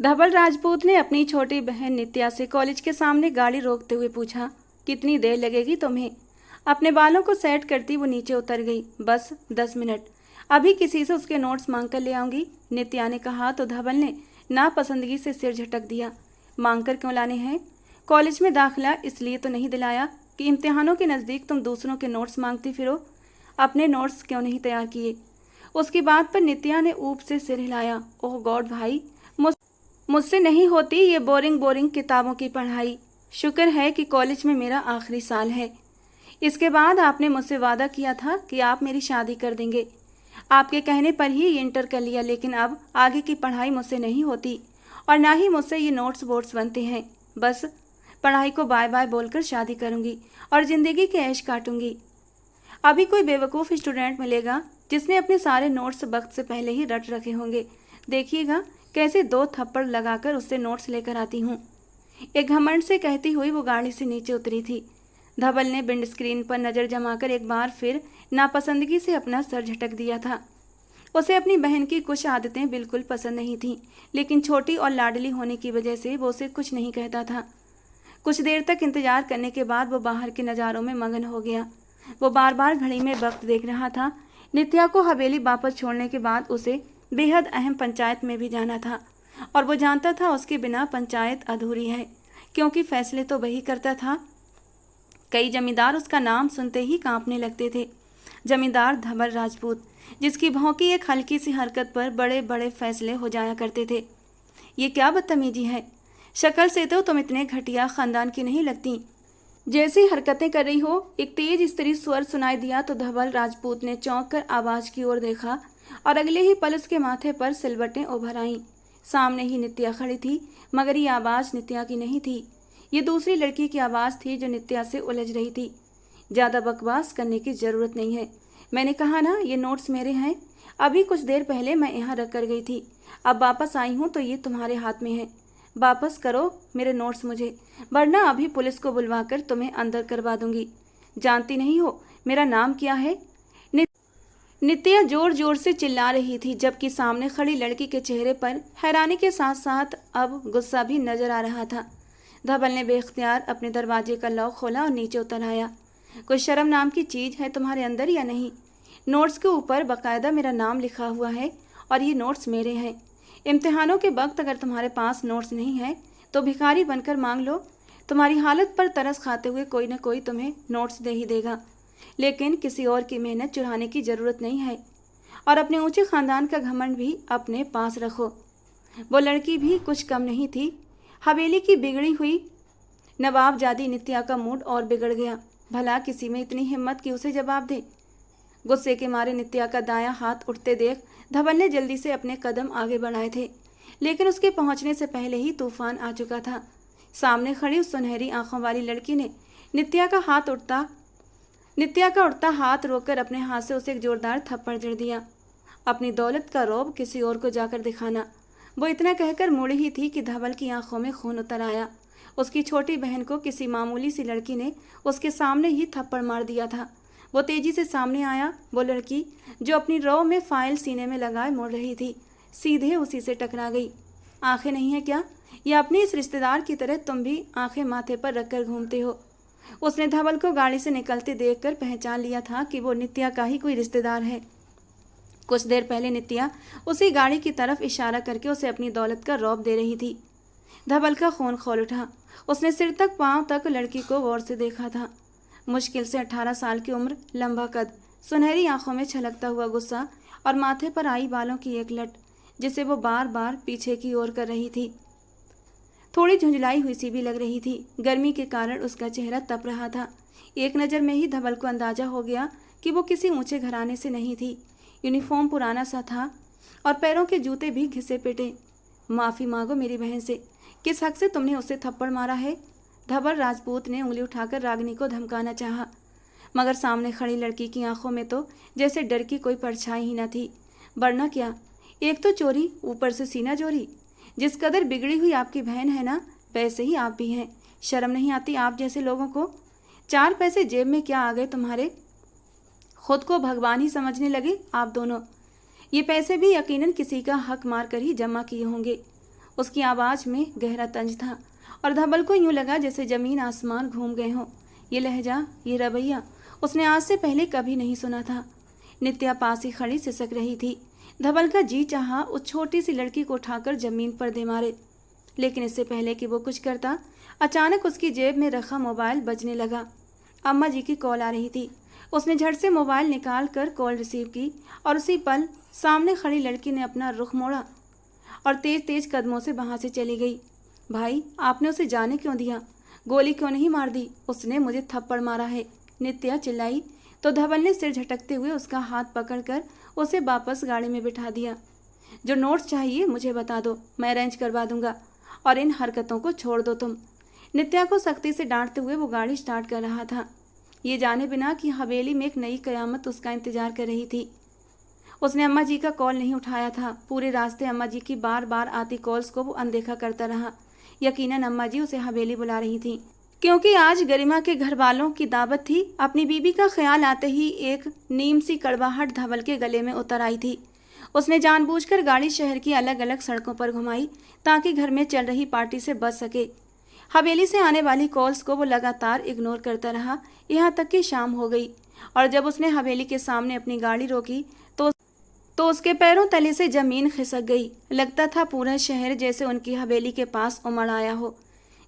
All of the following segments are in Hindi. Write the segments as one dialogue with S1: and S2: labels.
S1: धवल राजपूत ने अपनी छोटी बहन नित्या से कॉलेज के सामने गाड़ी रोकते हुए पूछा, कितनी देर लगेगी तुम्हें? अपने बालों को सेट करती वो नीचे उतर गई। बस 10 मिनट, अभी किसी से उसके नोट्स मांग कर ले आऊंगी, नित्या ने कहा तो धवल ने नापसंदगी से सिर झटक दिया। मांग कर क्यों लाने हैं? कॉलेज में दाखिला इसलिए तो नहीं दिलाया कि इम्तिहानों के नज़दीक तुम दूसरों के नोट्स मांगती फिरो? अपने नोट्स क्यों नहीं तैयार किए? उसकी बात पर नित्या ने ऊप से सिर हिलाया। ओह गॉड भाई, मुझसे नहीं होती ये बोरिंग किताबों की पढ़ाई। शुक्र है कि कॉलेज में मेरा आखिरी साल है। इसके बाद आपने मुझसे वादा किया था कि आप मेरी शादी कर देंगे। आपके कहने पर ही इंटर कर लिया, लेकिन अब आगे की पढ़ाई मुझसे नहीं होती और ना ही मुझसे ये नोट्स बोर्ड्स बनते हैं। बस पढ़ाई को बाय बाय बोलकर शादी करूंगी और ज़िंदगी के ऐश काटूंगी। अभी कोई बेवकूफ़ स्टूडेंट मिलेगा जिसने अपने सारे नोट्स वक्त से पहले ही रट रखे होंगे। देखिएगा कैसे 2 थप्पड़ लगाकर उससे नोट्स लेकर आती हूँ। एक घमंड से कहती हुई वो गाड़ी से नीचे उतरी थी। धवल ने विंड स्क्रीन पर नज़र जमाकर एक बार फिर नापसंदगी से अपना सर झटक दिया था। उसे अपनी बहन की कुछ आदतें बिल्कुल पसंद नहीं थीं, लेकिन छोटी और लाडली होने की वजह से वो उसे कुछ नहीं कहता था। कुछ देर तक इंतजार करने के बाद वो बाहर के नज़ारों में मगन हो गया। वो बार बार घड़ी में वक्त देख रहा था। नित्या को हवेली वापस छोड़ने के बाद उसे बेहद अहम पंचायत में भी जाना था और वो जानता था उसके बिना पंचायत अधूरी है, क्योंकि फैसले तो वही करता था। कई जमींदार उसका नाम सुनते ही कांपने लगते थे। जमींदार धवल राजपूत, जिसकी भौंकी एक हल्की सी हरकत पर बड़े बड़े फैसले हो जाया करते थे। ये क्या बदतमीजी है? शक्ल से तो तुम इतने घटिया खानदान की नहीं लगती। जैसी हरकतें कर रही हो। एक तेज स्त्री स्वर सुनाई दिया तो धवल राजपूत ने चौंक कर आवाज की ओर देखा और अगले ही पल उसके माथे पर सिलवटें उभर आईं। सामने ही नित्या खड़ी थी, मगर ये आवाज नित्या की नहीं थी। ये दूसरी लड़की की आवाज़ थी जो नित्या से उलझ रही थी। ज़्यादा बकवास करने की ज़रूरत नहीं है। मैंने कहा ना, ये नोट्स मेरे हैं। अभी कुछ देर पहले मैं यहाँ रख कर गई थी। अब वापस आई हूँ तो ये तुम्हारे हाथ में है। वापस करो मेरे नोट्स मुझे, वरना अभी पुलिस को बुलवाकर तुम्हें अंदर करवा दूंगी। जानती नहीं हो मेरा नाम क्या है? नित्या जोर जोर से चिल्ला रही थी, जबकि सामने खड़ी लड़की के चेहरे पर हैरानी के साथ साथ अब गुस्सा भी नजर आ रहा था। धवल ने बेख्तियार अपने दरवाजे का लॉक खोला और नीचे उतर आया। कोई शर्म नाम की चीज़ है तुम्हारे अंदर या नहीं? नोट्स के ऊपर बाकायदा मेरा नाम लिखा हुआ है और ये नोट्स मेरे हैं। इम्तिहानों के वक्त अगर तुम्हारे पास नोट्स नहीं है तो भिखारी बनकर मांग लो। तुम्हारी हालत पर तरस खाते हुए कोई न कोई तुम्हें नोट्स दे ही देगा, लेकिन किसी और की मेहनत चुराने की ज़रूरत नहीं है। और अपने ऊंचे ख़ानदान का घमंड भी अपने पास रखो। वो लड़की भी कुछ कम नहीं थी। हवेली की बिगड़ी हुई नवाबजादी नित्या का मूड और बिगड़ गया। भला किसी में इतनी हिम्मत कि उसे जवाब दे? गुस्से के मारे नित्या का दायां हाथ उठते देख धवल ने जल्दी से अपने कदम आगे बढ़ाए थे, लेकिन उसके पहुंचने से पहले ही तूफान आ चुका था। सामने खड़ी उस सुनहरी आंखों वाली लड़की ने नित्या का उठता हाथ रोककर अपने हाथ से उसे एक जोरदार थप्पड़ जड़ दिया। अपनी दौलत का रौब किसी और को जाकर दिखाना। वो इतना कहकर मुड़ी ही थी कि धवल की आंखों में खून उतर आया। उसकी छोटी बहन को किसी मामूली सी लड़की ने उसके सामने ही थप्पड़ मार दिया था। वो तेजी से सामने आया। वो लड़की जो अपनी रौ में फाइल सीने में लगाए मुड़ रही थी, सीधे उसी से टकरा गई। आंखें नहीं है क्या? या अपने इस रिश्तेदार की तरह तुम भी आंखें माथे पर रखकर घूमते हो? उसने धवल को गाड़ी से निकलते देखकर पहचान लिया था कि वो नित्या का ही कोई रिश्तेदार है। कुछ देर पहले नित्या उसी गाड़ी की तरफ इशारा करके उसे अपनी दौलत का रौब दे रही थी। धवल का खून खौल उठा। उसने सिर तक पांव तक लड़की को गौर से देखा था। मुश्किल से 18 साल की उम्र, लंबा कद, सुनहरी आंखों में छलकता हुआ गुस्सा और माथे पर आई बालों की एक लट जिसे वो बार बार पीछे की ओर कर रही थी। थोड़ी झुंझलाई हुई सी भी लग रही थी। गर्मी के कारण उसका चेहरा तप रहा था। एक नज़र में ही धवल को अंदाजा हो गया कि वो किसी ऊंचे घराने से नहीं थी। यूनिफॉर्म पुराना सा था और पैरों के जूते भी घिसे पिटे। माफ़ी मांगो मेरी बहन से। किस हक से तुमने उसे थप्पड़ मारा है? धवल राजपूत ने उंगली उठाकर रागिनी को धमकाना चाहा, मगर सामने खड़ी लड़की की आंखों में तो जैसे डर की कोई परछाई ही न थी। वरना क्या, एक तो चोरी, ऊपर से सीना चोरी। जिस कदर बिगड़ी हुई आपकी बहन है ना, वैसे ही आप भी हैं। शर्म नहीं आती आप जैसे लोगों को? 4 पैसे जेब में क्या आ गए तुम्हारे? खुद को भगवान ही समझने लगे आप दोनों। ये पैसे भी यकीनन किसी का हक मार कर ही जमा किए होंगे। उसकी आवाज़ में गहरा तंज था और धवल को यूं लगा जैसे ज़मीन आसमान घूम गए हों। ये लहजा, ये रवैया उसने आज से पहले कभी नहीं सुना था। नित्या पास ही खड़ी सिसक रही थी। धवल का जी चाहा उस छोटी सी लड़की को उठाकर जमीन पर दे मारे, लेकिन इससे पहले कि वो कुछ करता, अचानक उसकी जेब में रखा मोबाइल बजने लगा। अम्मा जी की कॉल आ रही थी। उसने झट से मोबाइल निकाल कर कॉल रिसीव की और उसी पल सामने खड़ी लड़की ने अपना रुख मोड़ा और तेज तेज कदमों से वहां से चली गई। भाई, आपने उसे जाने क्यों दिया? गोली क्यों नहीं मार दी? उसने मुझे थप्पड़ मारा है, नित्या चिल्लाई तो धवल ने सिर झटकते हुए उसका हाथ पकड़कर उसे वापस गाड़ी में बिठा दिया। जो नोट्स चाहिए मुझे बता दो, मैं अरेंज करवा दूंगा, और इन हरकतों को छोड़ दो तुम। नित्या को सख्ती से डांटते हुए वो गाड़ी स्टार्ट कर रहा था, ये जाने बिना कि हवेली में एक नई कयामत उसका इंतजार कर रही थी। उसने अम्मा जी का कॉल नहीं उठाया था। पूरे रास्ते अम्मा जी की बार बार आती कॉल्स को वो अनदेखा करता रहा। यकीनन अम्मा जी उसे हवेली बुला रही थी, क्योंकि आज गरिमा के घर वालों की दावत थी। अपनी बीबी का ख्याल आते ही एक नीम सी कड़वाहट धवल के गले में उतर आई थी। उसने जानबूझकर गाड़ी शहर की अलग अलग सड़कों पर घुमाई ताकि घर में चल रही पार्टी से बच सके। हवेली से आने वाली कॉल्स को वो लगातार इग्नोर करता रहा, यहाँ तक कि शाम हो गई। और जब उसने हवेली के सामने अपनी गाड़ी रोकी तो उसके पैरों तले से जमीन खिसक गई। लगता था पूरा शहर जैसे उनकी हवेली के पास उमड़ आया हो।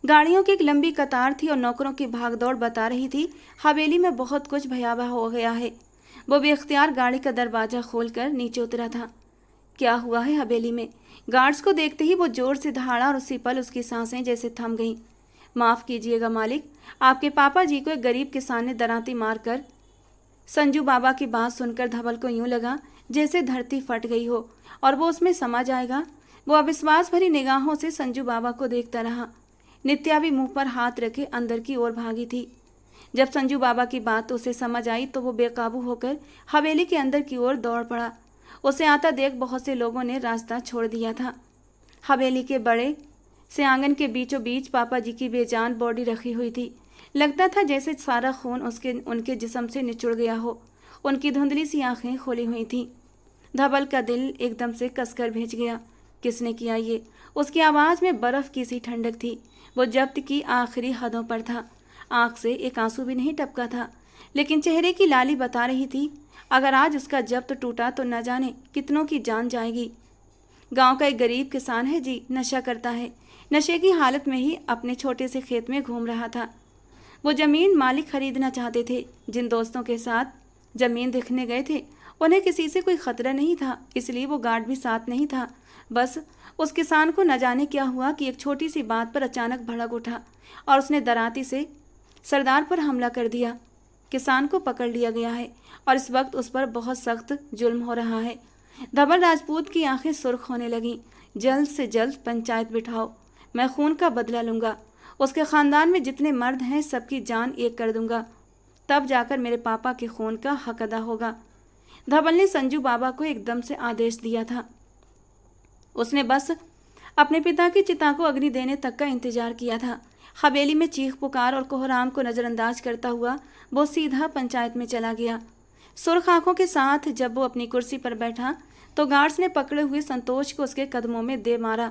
S1: गाड़ियों की एक लंबी कतार थी और नौकरों की भागदौड़ बता रही थी हवेली में बहुत कुछ भयावह हो गया है। वो बेख्तियार गाड़ी का दरवाजा खोलकर नीचे उतरा था। क्या हुआ है हवेली में? गार्ड्स को देखते ही वो जोर से दहाड़ा और उसी पल उसकी सांसें जैसे थम गईं। माफ़ कीजिएगा मालिक, आपके पापा जी को एक गरीब किसान ने दराती मारकर। संजू बाबा की बात सुनकर धवल को यूं लगा जैसे धरती फट गई हो और वो उसमें समा जाएगा। वो अविश्वास भरी निगाहों से संजू बाबा को देखता रहा। नित्या भी मुंह पर हाथ रखे अंदर की ओर भागी थी। जब संजू बाबा की बात उसे समझ आई तो वो बेकाबू होकर हवेली के अंदर की ओर दौड़ पड़ा। उसे आता देख बहुत से लोगों ने रास्ता छोड़ दिया था। हवेली के बड़े से आंगन के बीचों बीच पापा जी की बेजान बॉडी रखी हुई थी। लगता था जैसे सारा खून उनके जिस्म से निचुड़ गया हो। उनकी धुंधली सी आंखें खोली हुई थीं। धवल का दिल एकदम से कसकर भिज गया। किसने किया ये? उसकी आवाज़ में बर्फ़ की सी ठंडक थी। वो जब्त की आखिरी हदों पर था। आंख से एक आंसू भी नहीं टपका था, लेकिन चेहरे की लाली बता रही थी अगर आज उसका जब्त टूटा तो न जाने कितनों की जान जाएगी। गांव का एक गरीब किसान है जी, नशा करता है। नशे की हालत में ही अपने छोटे से खेत में घूम रहा था। वो ज़मीन मालिक खरीदना चाहते थे। जिन दोस्तों के साथ ज़मीन देखने गए थे उन्हें किसी से कोई खतरा नहीं था, इसलिए वो गार्ड भी साथ नहीं था। बस उस किसान को न जाने क्या हुआ कि एक छोटी सी बात पर अचानक भड़क उठा और उसने दराती से सरदार पर हमला कर दिया। किसान को पकड़ लिया गया है और इस वक्त उस पर बहुत सख्त जुल्म हो रहा है। धवल राजपूत की आंखें सुर्ख होने लगीं। जल्द से जल्द पंचायत बिठाओ, मैं खून का बदला लूँगा। उसके ख़ानदान में जितने मर्द हैं सबकी जान एक कर दूंगा, तब जाकर मेरे पापा के खून का हक अदा होगा। धवल ने संजू बाबा को एकदम से आदेश दिया था। उसने बस अपने पिता की चिता को अग्नि देने तक का इंतजार किया था। हवेली में चीख पुकार और कोहराम को नज़रअंदाज करता हुआ वो सीधा पंचायत में चला गया। सुर्ख आंखों के साथ जब वो अपनी कुर्सी पर बैठा तो गार्ड्स ने पकड़े हुए संतोष को उसके कदमों में दे मारा।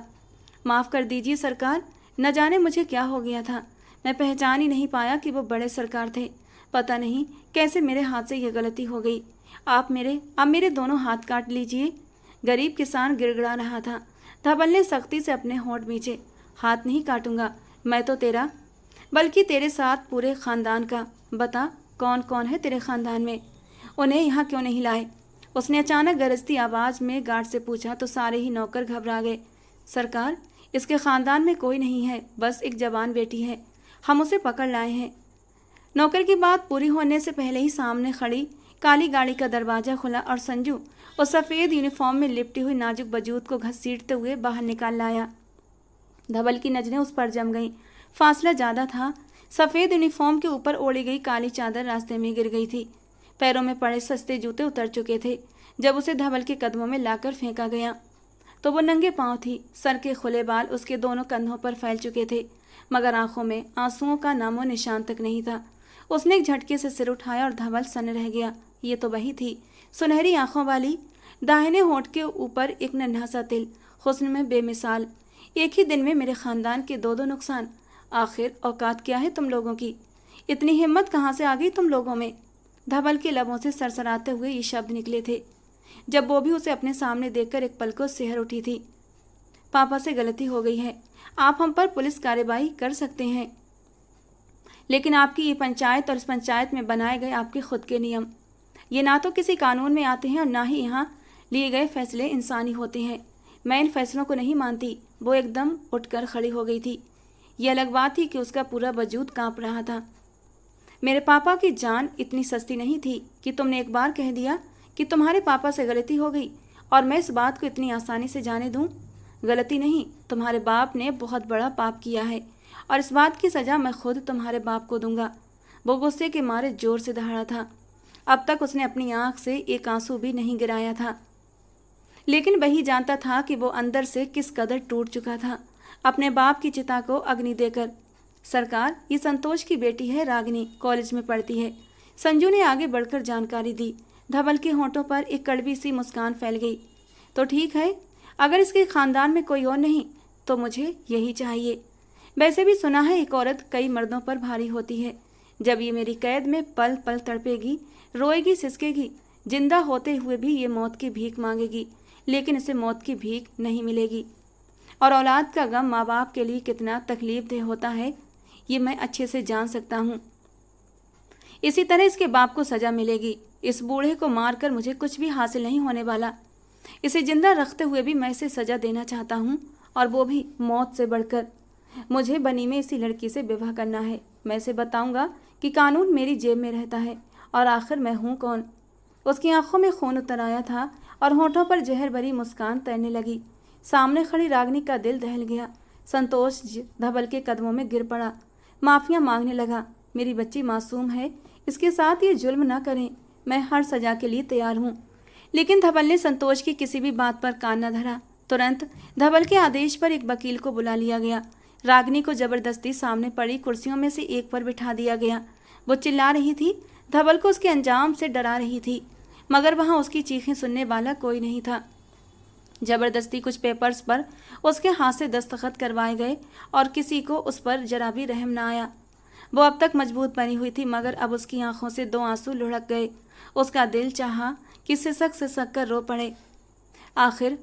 S1: माफ़ कर दीजिए सरकार, न जाने मुझे क्या हो गया था। मैं पहचान ही नहीं पाया कि वो बड़े सरकार थे। पता नहीं कैसे मेरे हाथ से ये गलती हो गई। आप मेरे दोनों हाथ काट लीजिए। गरीब किसान गिड़गिड़ा रहा था। धवल ने सख्ती से अपने होंठ मींचे। हाथ नहीं काटूंगा मैं तो तेरा, बल्कि तेरे साथ पूरे ख़ानदान का। बता कौन कौन है तेरे ख़ानदान में? उन्हें यहाँ क्यों नहीं लाए? उसने अचानक गरजती आवाज़ में गार्ड से पूछा तो सारे ही नौकर घबरा गए। सरकार, इसके ख़ानदान में कोई नहीं है, बस एक जवान बेटी है, हम उसे पकड़ लाए हैं। नौकर की बात पूरी होने से पहले ही सामने खड़ी काली गाड़ी का दरवाज़ा खुला और संजू उस सफ़ेद यूनिफॉर्म में लिपटी हुई नाजुक वजूद को घसीटते हुए बाहर निकाल लाया। धवल की नज़रें उस पर जम गईं। फासला ज़्यादा था। सफ़ेद यूनिफॉर्म के ऊपर ओढ़ी गई काली चादर रास्ते में गिर गई थी। पैरों में पड़े सस्ते जूते उतर चुके थे। जब उसे धवल के कदमों में लाकर फेंका गया तो वो नंगे पाँव थी। सर के खुले बाल उसके दोनों कंधों पर फैल चुके थे, मगर आंखों में आंसुओं का नामो निशान तक नहीं था। उसने एक झटके से सिर उठाया और धवल सन रह गया। ये तो वही थी, सुनहरी आंखों वाली, दाहिने होंठ के ऊपर एक नन्हा सा तिल, हुस्न में बेमिसाल। एक ही दिन में मेरे खानदान के दो दो नुकसान। आखिर औकात क्या है तुम लोगों की? इतनी हिम्मत कहाँ से आ गई तुम लोगों में? धवल के लबों से सरसराते हुए ये शब्द निकले थे जब वो भी उसे अपने सामने देखकर एक पल को सिहर उठी थी। पापा से गलती हो गई है, आप हम पर पुलिस कार्रवाई कर सकते हैं, लेकिन आपकी ये पंचायत और इस पंचायत में बनाए गए आपके खुद के नियम, ये ना तो किसी कानून में आते हैं और ना ही यहाँ लिए गए फैसले इंसानी होते हैं। मैं इन फैसलों को नहीं मानती। वो एकदम उठकर खड़ी हो गई थी। ये अलग बात थी कि उसका पूरा वजूद कांप रहा था। मेरे पापा की जान इतनी सस्ती नहीं थी कि तुमने एक बार कह दिया कि तुम्हारे पापा से गलती हो गई और मैं इस बात को इतनी आसानी से जाने दूं। गलती नहीं, तुम्हारे बाप ने बहुत बड़ा पाप किया है और इस बात की सज़ा मैं खुद तुम्हारे बाप को दूंगा। वो गुस्से के मारे जोर से दहाड़ा था। अब तक उसने अपनी आंख से एक आंसू भी नहीं गिराया था, लेकिन वही जानता था कि वो अंदर से किस कदर टूट चुका था अपने बाप की चिता को अग्नि देकर। सरकार, ये संतोष की बेटी है रागिनी, कॉलेज में पढ़ती है। संजू ने आगे बढ़कर जानकारी दी। धवल के होंठों पर एक कड़वी सी मुस्कान फैल गई। तो ठीक है, अगर इसके खानदान में कोई और नहीं तो मुझे यही चाहिए। वैसे भी सुना है एक औरत कई मर्दों पर भारी होती है। जब ये मेरी कैद में पल पल तड़पेगी, रोएगी, सिसकेगी, जिंदा होते हुए भी ये मौत की भीख मांगेगी, लेकिन इसे मौत की भीख नहीं मिलेगी। और औलाद का गम माँ बाप के लिए कितना तकलीफदेह होता है ये मैं अच्छे से जान सकता हूँ। इसी तरह इसके बाप को सजा मिलेगी। इस बूढ़े को मारकर मुझे कुछ भी हासिल नहीं होने वाला। इसे जिंदा रखते हुए भी मैं इसे सजा देना चाहता हूँ, और वो भी मौत से बढ़कर। मुझे बनी में इसी लड़की से विवाह करना है। मैं इसे बताऊंगा कि कानून मेरी जेब में रहता है और आखिर मैं हूँ कौन। उसकी आंखों में खून उतर आया था और होठों पर जहर भरी मुस्कान तैरने लगी। सामने खड़ी रागिनी का दिल दहल गया। संतोष धवल के कदमों में गिर पड़ा, माफिया मांगने लगा। मेरी बच्ची मासूम है, इसके साथ ये जुल्म न करें, मैं हर सजा के लिए तैयार हूँ। लेकिन धवल ने संतोष की किसी भी बात पर कान न धरा। तुरंत धवल के आदेश पर एक वकील को बुला लिया गया। रागिनी को जबरदस्ती सामने पड़ी कुर्सियों में से एक पर बिठा दिया गया। वो चिल्ला रही थी, धवल को उसके अंजाम से डरा रही थी, मगर वहाँ उसकी चीखें सुनने वाला कोई नहीं था। जबरदस्ती कुछ पेपर्स पर उसके हाथ से दस्तखत करवाए गए और किसी को उस पर जरा भी रहम न आया। वो अब तक मजबूत बनी हुई थी, मगर अब उसकी आंखों से दो आंसू लुढ़क गए। उसका दिल चाहा कि सिसक कर रो पड़े। आखिर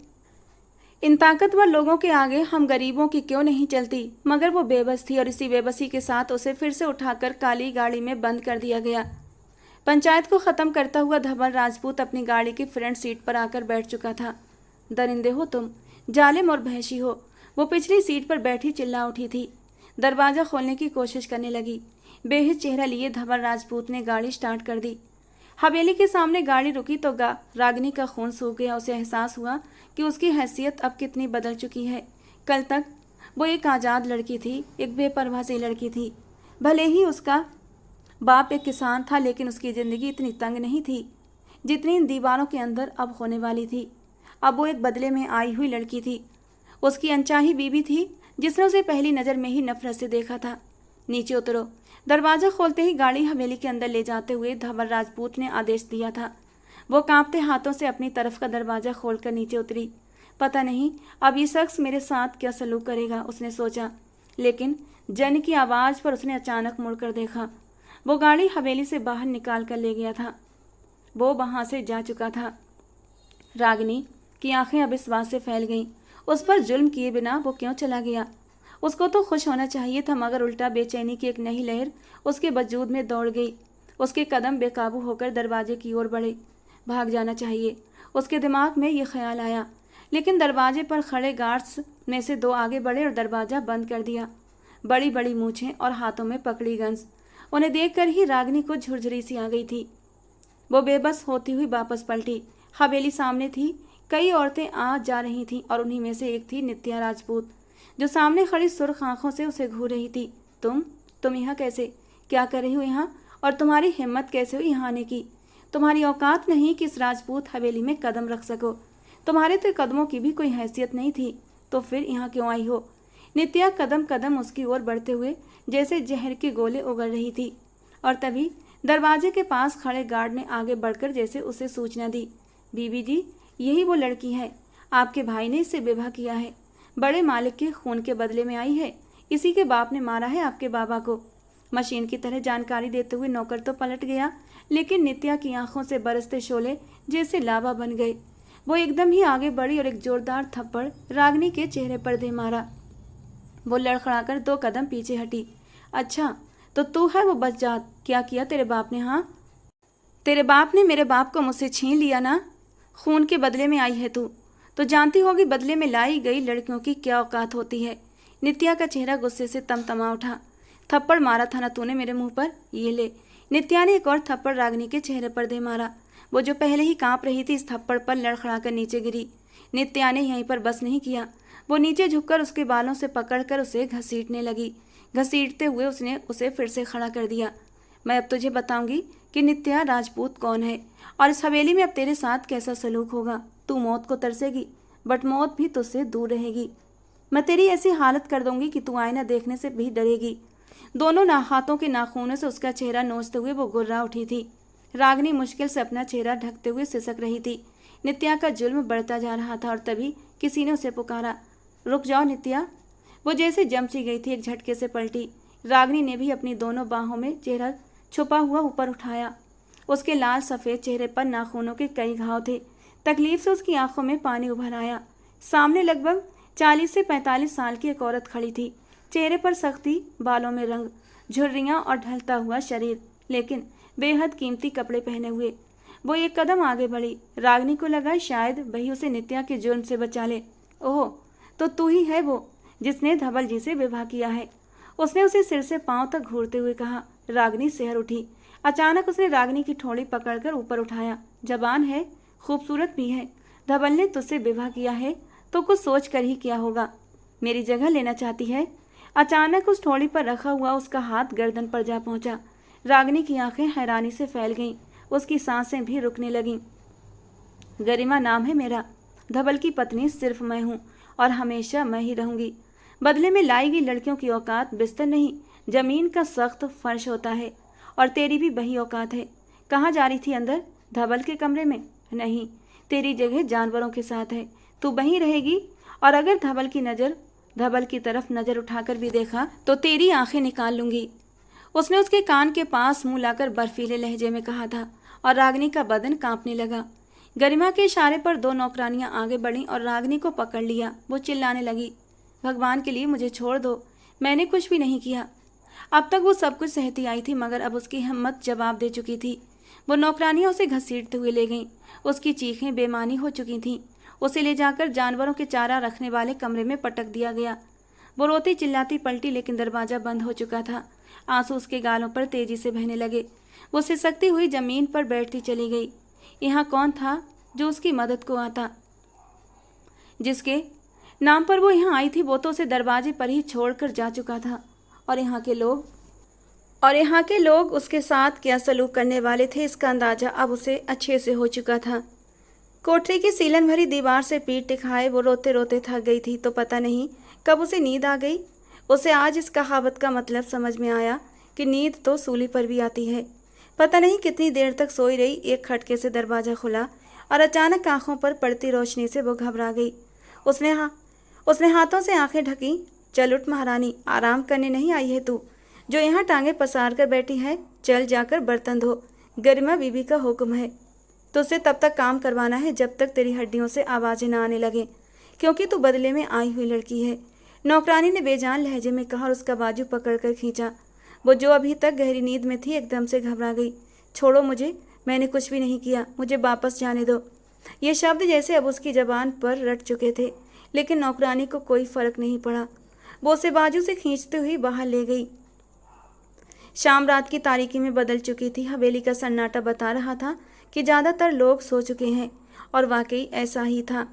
S1: इन ताकतवर लोगों के आगे हम गरीबों की क्यों नहीं चलती। मगर वो बेबस थी और इसी बेबसी के साथ उसे फिर से उठाकर काली गाड़ी में बंद कर दिया गया। पंचायत को ख़त्म करता हुआ धवल राजपूत अपनी गाड़ी की फ्रंट सीट पर आकर बैठ चुका था। दरिंदे हो तुम, जालिम और भैंसी हो, वो पिछली सीट पर बैठी चिल्ला उठी थी। दरवाज़ा खोलने की कोशिश करने लगी। बेहिस चेहरा लिए धवल राजपूत ने गाड़ी स्टार्ट कर दी। हवेली के सामने गाड़ी रुकी तो रागिनी का खून सूख गया। उसे एहसास हुआ कि उसकी हैसियत अब कितनी बदल चुकी है। कल तक वो एक आज़ाद लड़की थी, एक बेपरवाह सी लड़की थी। भले ही उसका बाप एक किसान था, लेकिन उसकी ज़िंदगी इतनी तंग नहीं थी जितनी इन दीवारों के अंदर अब होने वाली थी। अब वो एक बदले में आई हुई लड़की थी। उसकी अनचाही बीवी थी जिसने उसे पहली नज़र में ही नफरत से देखा था। नीचे उतरो। दरवाज़ा खोलते ही गाड़ी हवेली के अंदर ले जाते हुए धवल राजपूत ने आदेश दिया था। वो कांपते हाथों से अपनी तरफ का दरवाज़ा खोलकर नीचे उतरी। पता नहीं अब ये शख्स मेरे साथ क्या सलूक करेगा, उसने सोचा। लेकिन जन की आवाज़ पर उसने अचानक मुड़कर देखा। वो गाड़ी हवेली से बाहर निकाल कर ले गया था। वो वहाँ से जा चुका था। रागिनी की आंखें अब इस बात से फैल गईं, उस पर जुल्म किए बिना वो क्यों चला गया। उसको तो खुश होना चाहिए था, मगर उल्टा बेचैनी की एक नई लहर उसके वजूद में दौड़ गई। उसके कदम बेकाबू होकर दरवाजे की ओर बढ़े। भाग जाना चाहिए, उसके दिमाग में ये ख्याल आया। लेकिन दरवाजे पर खड़े गार्ड्स में से दो आगे बढ़े और दरवाज़ा बंद कर दिया। बड़ी बड़ी मूछें और हाथों में पकड़ी गन्स। उन्हें देखकर ही रागिनी को झुरझुरी सी आ गई थी। वो बेबस होती हुई वापस पलटी। हवेली सामने थी। कई औरतें आ जा रही थीं और उन्हीं में से एक थी नित्या राजपूत, जो सामने खड़ी सुर्ख आंखों से उसे घूर रही थी। तुम यहाँ कैसे? क्या कर रही हो यहाँ? और तुम्हारी हिम्मत कैसे हुई यहाँ आने की? तुम्हारी औकात नहीं कि इस राजपूत हवेली में कदम रख सको। तुम्हारे तो कदमों की भी कोई हैसियत नहीं थी, तो फिर यहाँ क्यों आई हो? नित्या कदम कदम उसकी ओर बढ़ते हुए जैसे जहर के गोले उगल रही थी। और तभी दरवाजे के पास खड़े गार्ड ने आगे बढ़कर जैसे उसे सूचना दी। बीबी जी, यही वो लड़की है, आपके भाई ने इससे विवाह किया है। बड़े मालिक के खून के बदले में आई है। इसी के बाप ने मारा है आपके बाबा को। मशीन की तरह जानकारी देते हुए नौकर तो पलट गया, लेकिन नित्या की आंखों से बरसते शोले जैसे लावा बन गए। वो एकदम ही आगे बढ़ी और एक जोरदार थप्पड़ रागिनी के चेहरे पर दे मारा। वो लड़खड़ाकर 2 कदम पीछे हटी। अच्छा, तो तू है वो बदजात? क्या किया तेरे बाप ने? हाँ, तेरे बाप ने मेरे बाप को मुझसे छीन लिया ना। खून के बदले में आई है तू, तो जानती होगी बदले में लाई गई लड़कियों की क्या औकात होती है। नित्या का चेहरा गुस्से से तमतमा उठा। थप्पड़ मारा था ना तूने मेरे मुंह पर, ये ले। नित्या ने एक और थप्पड़ रागिनी के चेहरे पर दे मारा। वो जो पहले ही कांप रही थी, इस थप्पड़ पर लड़खड़ाकर नीचे गिरी। नित्या ने यहीं पर बस नहीं किया, वो नीचे झुककर उसके बालों से पकड़कर उसे घसीटने लगी। घसीटते हुए उसने उसे फिर से खड़ा कर दिया। मैं अब तुझे बताऊंगी कि नित्या राजपूत कौन है और इस हवेली में अब तेरे साथ कैसा सलूक होगा। तू मौत को तरसेगी, बट मौत भी तुझसे दूर रहेगी। मैं तेरी ऐसी हालत कर दूंगी कि तू आईना देखने से भी डरेगी। दोनों हाथों के नाखूनों से उसका चेहरा नोचते हुए वो गुर्रा उठी थी। रागिनी मुश्किल से अपना चेहरा ढकते हुए सिसक रही थी। नित्या का जुल्म बढ़ता जा रहा था और तभी किसी ने उसे पुकारा, रुक जाओ नित्या। वो जैसे जम सी गई थी, एक झटके से पलटी। रागिनी ने भी अपनी दोनों बाहों में चेहरा छुपा हुआ ऊपर उठाया। उसके लाल सफ़ेद चेहरे पर नाखूनों के कई घाव थे। तकलीफ से उसकी आंखों में पानी उभर आया। सामने लगभग 40 से 45 साल की एक औरत खड़ी थी। चेहरे पर सख्ती, बालों में रंग, झुर्रियाँ और ढलता हुआ शरीर, लेकिन बेहद कीमती कपड़े पहने हुए। वो एक कदम आगे बढ़ी। रागिनी को लगा शायद वही उसे नित्या के जुर्म से बचा ले। ओह, तो तू ही है वो जिसने धवल जी से विवाह किया है? उसने उसे सिर से पांव तक घूरते हुए कहा। रागिनी सिहर उठी। अचानक उसने रागिनी की ठोड़ी पकड़कर ऊपर उठाया। जबान है, खूबसूरत भी है। धवल ने तुझसे विवाह किया है तो कुछ सोच कर ही किया होगा। मेरी जगह लेना चाहती है? अचानक उस ठोड़ी पर रखा हुआ उसका हाथ गर्दन पर जा पहुंचा। रागिनी की आंखें हैरानी से फैल गईं। उसकी सांसें भी रुकने लगीं। गरिमा नाम है मेरा। धवल की पत्नी सिर्फ मैं हूँ और हमेशा मैं ही रहूंगी। बदले में लाई गई लड़कियों की औकात बिस्तर नहीं, जमीन का सख्त फर्श होता है। और तेरी भी वही औकात है। कहाँ जा रही थी? अंदर धवल के कमरे में? नहीं, तेरी जगह जानवरों के साथ है। तू वहीं रहेगी और अगर धवल की तरफ नजर उठाकर भी देखा तो तेरी आंखें निकाल लूंगी। उसने उसके कान के पास मुंह लाकर बर्फीले लहजे में कहा था और रागिनी का बदन कांपने लगा। गरिमा के इशारे पर 2 नौकरानियां आगे बढ़ीं और रागिनी को पकड़ लिया। वो चिल्लाने लगी, भगवान के लिए मुझे छोड़ दो, मैंने कुछ भी नहीं किया। अब तक वो सब कुछ सहती आई थी, मगर अब उसकी हिम्मत जवाब दे चुकी थी। वो नौकरानियां उसे घसीटते हुए ले गईं। उसकी चीखें बेमानी हो चुकी थीं। उसे ले जाकर जानवरों के चारा रखने वाले कमरे में पटक दिया गया। वो रोती चिल्लाती पलटी, लेकिन दरवाजा बंद हो चुका था। आंसू उसके गालों पर तेजी से बहने लगे। वो सिसकती हुई जमीन पर बैठती चली गई। यहाँ कौन था जो उसकी मदद को आता? जिसके नाम पर वो यहाँ आई थी वो तो उसे दरवाजे पर ही छोड़कर जा चुका था। और यहाँ के लोग उसके साथ क्या सलूक करने वाले थे, इसका अंदाजा अब उसे अच्छे से हो चुका था। कोठरी की सीलन भरी दीवार से पीठ टिकाए वो रोते रोते थक गई थी। तो पता नहीं कब उसे नींद आ गई। उसे आज इस कहावत का मतलब समझ में आया कि नींद तो सूली पर भी आती है। पता नहीं कितनी देर तक सोई रही। एक खटके से दरवाज़ा खुला और अचानक आंखों पर पड़ती रोशनी से वो घबरा गई। उसने हाथों से आंखें ढकी। चल उठ महारानी, आराम करने नहीं आई है तू जो यहाँ टांगे पसार कर बैठी है? चल जाकर बर्तन धो, गरिमा बीबी का हुक्म है। तुझसे तब तक काम करवाना है जब तक तेरी हड्डियों से आवाज़ें ना आने लगे, क्योंकि तू बदले में आई हुई लड़की है। नौकरानी ने बेजान लहजे में कहा और उसका बाजू पकड़कर खींचा। वो जो अभी तक गहरी नींद में थी एकदम से घबरा गई। छोड़ो मुझे, मैंने कुछ भी नहीं किया, मुझे वापस जाने दो। ये शब्द जैसे अब उसकी जबान पर रट चुके थे, लेकिन नौकरानी को कोई फर्क नहीं पड़ा। वो उसे बाजू से खींचती हुई बाहर ले गई। शाम रात की तारीकी में बदल चुकी थी। हवेली का सन्नाटा बता रहा था कि ज़्यादातर लोग सो चुके हैं, और वाकई ऐसा ही था।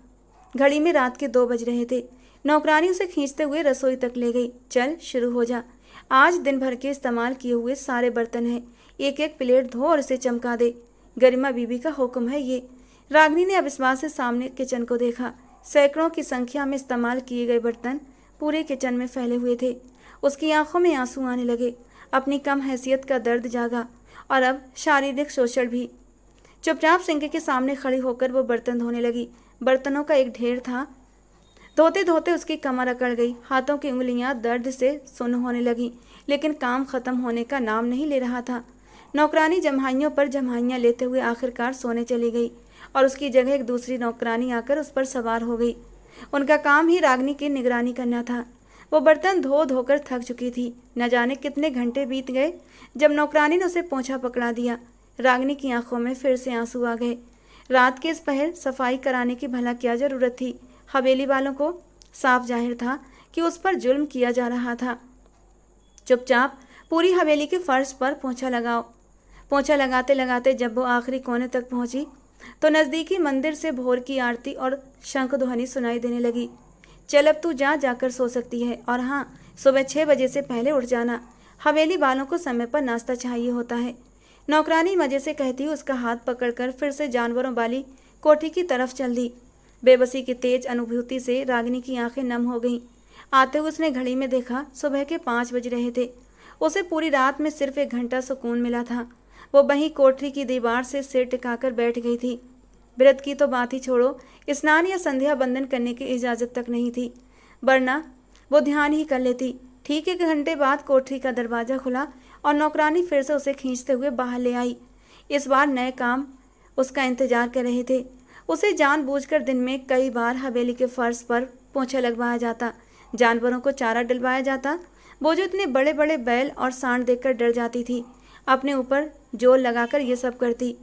S1: घड़ी में रात के 2 बज रहे थे। नौकरानी उसे खींचते हुए रसोई तक ले गई। चल शुरू हो जा, आज दिन भर के इस्तेमाल किए हुए सारे बर्तन हैं, एक एक प्लेट धो और इसे चमका दे। गरिमा बीबी का हुक्म है ये। रागिनी ने अविश्वास से सामने किचन को देखा। सैकड़ों की संख्या में इस्तेमाल किए गए बर्तन पूरे किचन में फैले हुए थे। उसकी आंखों में आंसू आने लगे। अपनी कम हैसियत का दर्द जागा और अब शारीरिक शोषण भी। चुपचाप सिंक के सामने खड़ी होकर वो बर्तन धोने लगी। बर्तनों का एक ढेर था। धोते धोते उसकी कमर अकड़ गई, हाथों की उंगलियां दर्द से सुन्न होने लगी, लेकिन काम खत्म होने का नाम नहीं ले रहा था। नौकरानी जम्हाइयों पर जम्हाइयां लेते हुए आखिरकार सोने चली गई और उसकी जगह एक दूसरी नौकरानी आकर उस पर सवार हो गई। उनका काम ही रागिनी की निगरानी करना था। वो बर्तन धो धोकर थक चुकी थी। न जाने कितने घंटे बीत गए जब नौकरानी ने उसे पोंछा पकड़ा दिया। रागिनी की आंखों में फिर से आंसू आ गए। रात के इस पहर सफाई कराने की भला क्या जरूरत थी? हवेली वालों को साफ जाहिर था कि उस पर जुल्म किया जा रहा था। चुपचाप पूरी हवेली के फर्श पर पोंछा लगाओ। पोंछा लगाते लगाते जब वो आखिरी कोने तक पहुंची तो नज़दीकी मंदिर से भोर की आरती और शंख ध्वनि सुनाई देने लगी। चल अब तू जाकर सो सकती है, और हाँ, सुबह 6 बजे से पहले उठ जाना। हवेली वालों को समय पर नाश्ता चाहिए होता है। नौकरानी मजे से कहती उसका हाथ पकड़कर फिर से जानवरों वाली कोठी की तरफ चल दी। बेबसी की तेज अनुभूति से रागिनी की आंखें नम हो गईं। आते हुए उसने घड़ी में देखा, सुबह के 5 बज रहे थे। उसे पूरी रात में सिर्फ 1 घंटा सुकून मिला था। वो वहीं कोठरी की दीवार से सिर टिकाकर बैठ गई थी। व्रत की तो बात ही छोड़ो, स्नान या संध्या बंदन करने की इजाज़त तक नहीं थी, वरना वो ध्यान ही कर लेती। ठीक 1 घंटे बाद कोठरी का दरवाज़ा खुला और नौकरानी फिर से उसे खींचते हुए बाहर ले आई। इस बार नए काम उसका इंतजार कर रहे थे। उसे जानबूझकर दिन में कई बार हवेली के फर्श पर पोंछा लगवाया जाता, जानवरों को चारा डलवाया जाता। वो जो इतने बड़े बड़े बैल और सांड देखकर डर जाती थी, अपने ऊपर जोर लगाकर ये सब करती।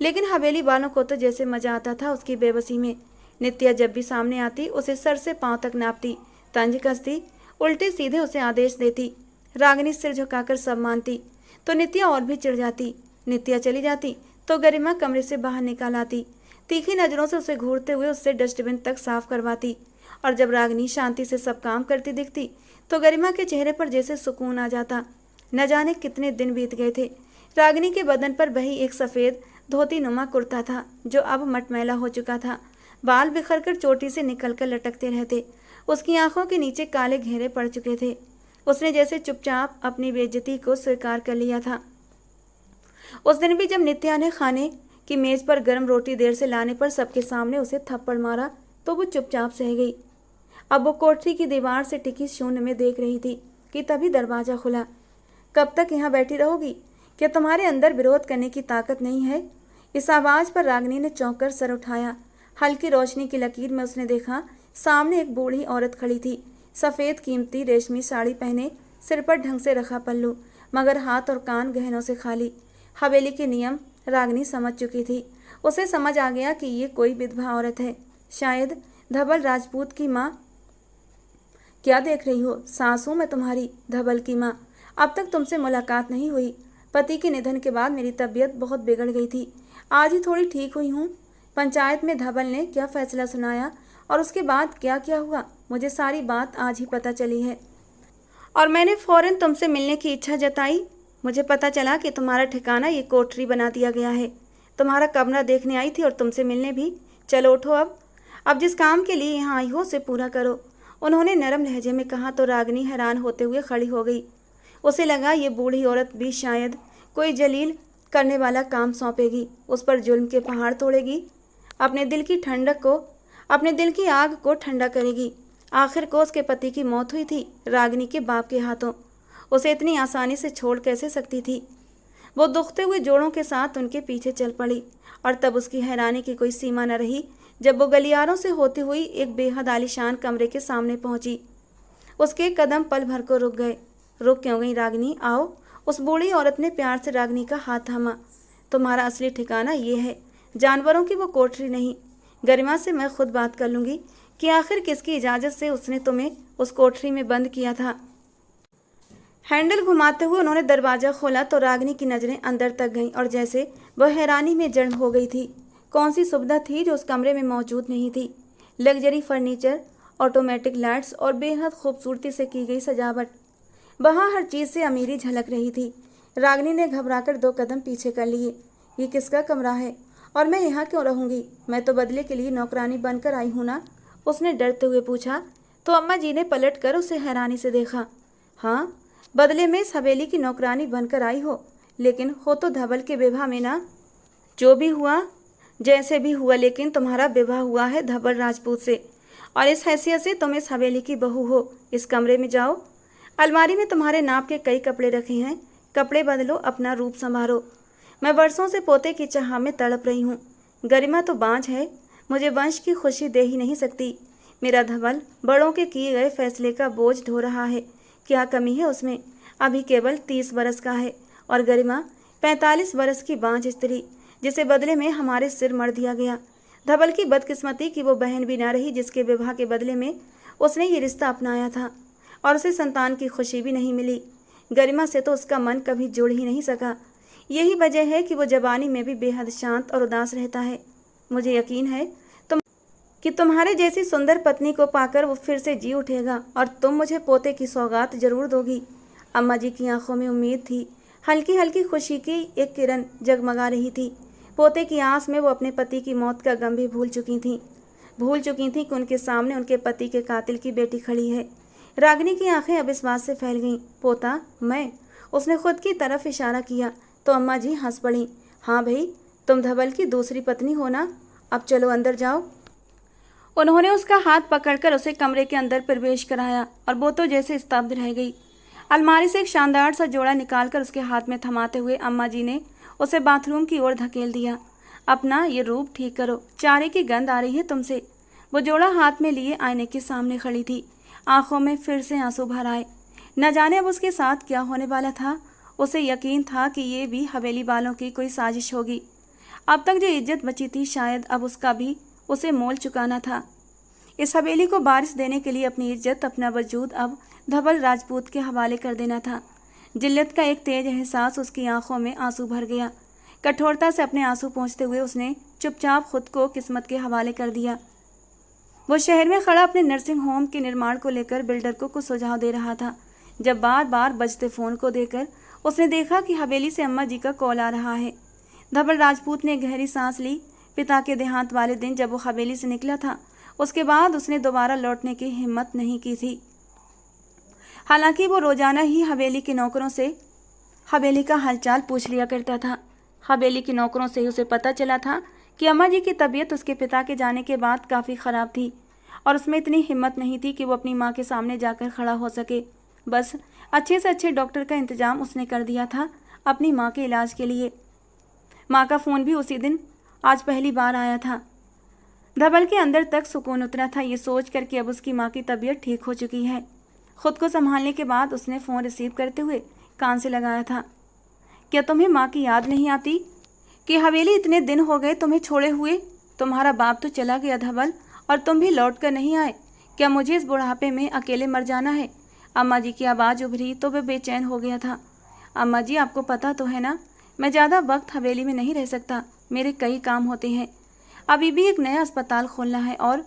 S1: लेकिन हवेली वालों को तो जैसे मजा आता था उसकी बेबसी में। नित्या जब भी सामने आती उसे सर से पांव तक नापती, तंज कसती, उल्टे सीधे उसे आदेश देती। रागिनी सिर झुकाकर सब मानती तो नित्या और भी चिढ़ जाती। नित्या चली जाती तो गरिमा कमरे से बाहर निकाल आती, तीखी नज़रों से उसे घूरते हुए उससे डस्टबिन तक साफ करवाती। और जब रागिनी शांति से सब काम करती दिखती तो गरिमा के चेहरे पर जैसे सुकून आ जाता। न जाने कितने दिन बीत गए थे। रागिनी के बदन पर वही एक सफ़ेद धोती नुमा कुर्ता था जो अब मटमैला हो चुका था। बाल बिखरकर चोटी से निकलकर लटकते रहते। उसकी आंखों के नीचे काले घेरे पड़ चुके थे। उसने जैसे चुपचाप अपनी बेइज्जती को स्वीकार कर लिया था। उस दिन भी जब नित्या ने खाने की मेज पर गर्म रोटी देर से लाने पर सबके सामने उसे थप्पड़ मारा तो वो चुपचाप सह गई। अब वो कोठरी की दीवार से टिकी शून्य में देख रही थी कि तभी दरवाज़ा खुला। कब तक यहाँ बैठी रहोगी? क्या तुम्हारे अंदर विरोध करने की ताकत नहीं है? इस आवाज़ पर रागिनी ने चौंक कर सर उठाया। हल्की रोशनी की लकीर में उसने देखा, सामने एक बूढ़ी औरत खड़ी थी। सफ़ेद कीमती रेशमी साड़ी पहने, सिर पर ढंग से रखा पल्लू, मगर हाथ और कान गहनों से खाली। हवेली के नियम रागिनी समझ चुकी थी। उसे समझ आ गया कि ये कोई विधवा औरत है, शायद धवल राजपूत की माँ। क्या देख रही हो? सास हूँ मैं तुम्हारी, धवल की माँ। अब तक तुमसे मुलाकात नहीं हुई। पति के निधन के बाद मेरी तबीयत बहुत बिगड़ गई थी, आज ही थोड़ी ठीक हुई हूँ। पंचायत में धवल ने क्या फैसला सुनाया और उसके बाद क्या क्या हुआ, मुझे सारी बात आज ही पता चली है और मैंने फ़ौरन तुमसे मिलने की इच्छा जताई। मुझे पता चला कि तुम्हारा ठिकाना ये कोठरी बना दिया गया है। तुम्हारा कमरा देखने आई थी और तुमसे मिलने भी। चलो उठो, अब जिस काम के लिए यहाँ आई हो उसे पूरा करो। उन्होंने नरम लहजे में कहा तो रागिनी हैरान होते हुए खड़ी हो गई। उसे लगा ये बूढ़ी औरत भी शायद कोई जलील करने वाला काम सौंपेगी, उस पर जुल्म के पहाड़ तोड़ेगी, अपने दिल की आग को ठंडा करेगी। आखिर को उसके पति की मौत हुई थी रागिनी के बाप के हाथों। उसे इतनी आसानी से छोड़ कैसे सकती थी? वो दुखते हुए जोड़ों के साथ उनके पीछे चल पड़ी और तब उसकी हैरानी की कोई सीमा न रही जब वो गलियारों से होती हुई एक बेहद आलीशान कमरे के सामने पहुंची। उसके कदम पल भर को रुक गए। रुक क्यों गई रागिनी? आओ। उस बूढ़ी औरत ने प्यार से रागिनी का हाथ थामा। तुम्हारा असली ठिकाना ये है, जानवरों की वो कोठरी नहीं। गरिमा से मैं खुद बात कर लूँगी कि आखिर किसकी इजाज़त से उसने तुम्हें उस कोठरी में बंद किया था। हैंडल घुमाते हुए उन्होंने दरवाज़ा खोला तो रागिनी की नज़रें अंदर तक गईं और जैसे वह हैरानी में जड़ हो गई थी। कौन सी सुविधा थी जो उस कमरे में मौजूद नहीं थी? लग्जरी फर्नीचर, ऑटोमेटिक लाइट्स और बेहद खूबसूरती से की गई सजावट। वहाँ हर चीज़ से अमीरी झलक रही थी। रागिनी ने घबराकर 2 कदम पीछे कर लिए। ये किसका कमरा है और मैं यहाँ क्यों रहूँगी? मैं तो बदले के लिए नौकरानी बनकर आई हूँ ना, उसने डरते हुए पूछा। तो अम्मा जी ने पलट कर उसे हैरानी से देखा। हाँ, बदले में इस हवेली की नौकरानी बनकर आई हो, लेकिन हो तो धवल के विवाह में ना। जो भी हुआ, जैसे भी हुआ, लेकिन तुम्हारा विवाह हुआ है धवल राजपूत से और इस हैसियत से तुम इस हवेली की बहू हो। इस कमरे में जाओ, अलमारी में तुम्हारे नाप के कई कपड़े रखे हैं, कपड़े बदलो, अपना रूप संभालो। मैं वर्षों से पोते की चाह में तड़प रही हूँ। गरिमा तो बांझ है, मुझे वंश की खुशी दे ही नहीं सकती। मेरा धवल बड़ों के किए गए फैसले का बोझ ढो रहा है। क्या कमी है उसमें? अभी केवल 30 बरस का है और गरिमा 45 बरस की बांझ स्त्री, जिसे बदले में हमारे सिर मर दिया गया। धवल की बदकिस्मती कि वो बहन भी ना रही जिसके विवाह के बदले में उसने ये रिश्ता अपनाया था, और उसे संतान की खुशी भी नहीं मिली। गरिमा से तो उसका मन कभी जुड़ ही नहीं सका। यही वजह है कि वो जवानी में भी बेहद शांत और उदास रहता है। मुझे यकीन है कि तुम्हारे जैसी सुंदर पत्नी को पाकर वो फिर से जी उठेगा और तुम मुझे पोते की सौगात जरूर दोगी। अम्मा जी की आंखों में उम्मीद थी, हल्की हल्की खुशी की एक किरण जगमगा रही थी। पोते की आस में वो अपने पति की मौत का गम भी भूल चुकी थी कि उनके सामने उनके पति के कातिल की बेटी खड़ी है। रागिनी की आंखें अविश्वास से फैल गईं। पोता, मैं? उसने खुद की तरफ इशारा किया तो अम्मा जी हंस पड़ी। हाँ भाई, तुम धवल की दूसरी पत्नी हो ना? अब चलो अंदर जाओ। उन्होंने उसका हाथ पकड़कर उसे कमरे के अंदर प्रवेश कराया और वो तो जैसे स्तब्ध रह गई। अलमारी से एक शानदार सा जोड़ा निकालकर उसके हाथ में थमाते हुए अम्मा जी ने उसे बाथरूम की ओर धकेल दिया। अपना ये रूप ठीक करो, चारे की गंध आ रही है तुमसे। वो जोड़ा हाथ में लिए आईने के सामने खड़ी थी। आंखों में फिर से आंसू भर आए। न जाने अब उसके साथ क्या होने वाला था। उसे यकीन था कि ये भी हवेली वालों की कोई साजिश होगी। अब तक जो इज्जत बची थी शायद अब उसका भी उसे मोल चुकाना था। इस हवेली को बारिश देने के लिए अपनी इज्जत, अपना वजूद अब धवल राजपूत के हवाले कर देना था। जिल्लत का एक तेज एहसास उसकी आंखों में आंसू भर गया। कठोरता से अपने आंसू पोंछते हुए उसने चुपचाप खुद को किस्मत के हवाले कर दिया। वो शहर में खड़ा अपने नर्सिंग होम के निर्माण को लेकर बिल्डर को कुछ सुझाव दे रहा था जब बार बार बजते फोन को देकर उसने देखा कि हवेली से अम्मा जी का कॉल आ रहा है। धवल राजपूत ने गहरी सांस ली। पिता के देहांत वाले दिन जब वो हवेली से निकला था, उसके बाद उसने दोबारा लौटने की हिम्मत नहीं की थी। हालांकि वो रोजाना ही हवेली के नौकरों से हवेली का हालचाल पूछ लिया करता था। हवेली के नौकरों से ही उसे पता चला था कि अम्मा जी की तबीयत उसके पिता के जाने के बाद काफ़ी ख़राब थी और उसमें इतनी हिम्मत नहीं थी कि वो अपनी माँ के सामने जाकर खड़ा हो सके। बस अच्छे से अच्छे डॉक्टर का इंतजाम उसने कर दिया था अपनी माँ के इलाज के लिए। माँ का फ़ोन भी उसी दिन आज पहली बार आया था। धवल के अंदर तक सुकून उतरा था ये सोच कर कि अब उसकी माँ की तबीयत ठीक हो चुकी है। खुद को संभालने के बाद उसने फ़ोन रिसीव करते हुए कान से लगाया था। क्या तुम्हें माँ की याद नहीं आती कि हवेली इतने दिन हो गए तुम्हें छोड़े हुए? तुम्हारा बाप तो चला गया धवल, और तुम भी लौट कर नहीं आए। क्या मुझे इस बुढ़ापे में अकेले मर जाना है? अम्मा जी की आवाज़ उभरी तो वह बेचैन हो गया था। अम्मा जी, आपको पता तो है ना, मैं ज़्यादा वक्त हवेली में नहीं रह सकता, मेरे कई काम होते हैं। अभी भी एक नया अस्पताल खोलना है। और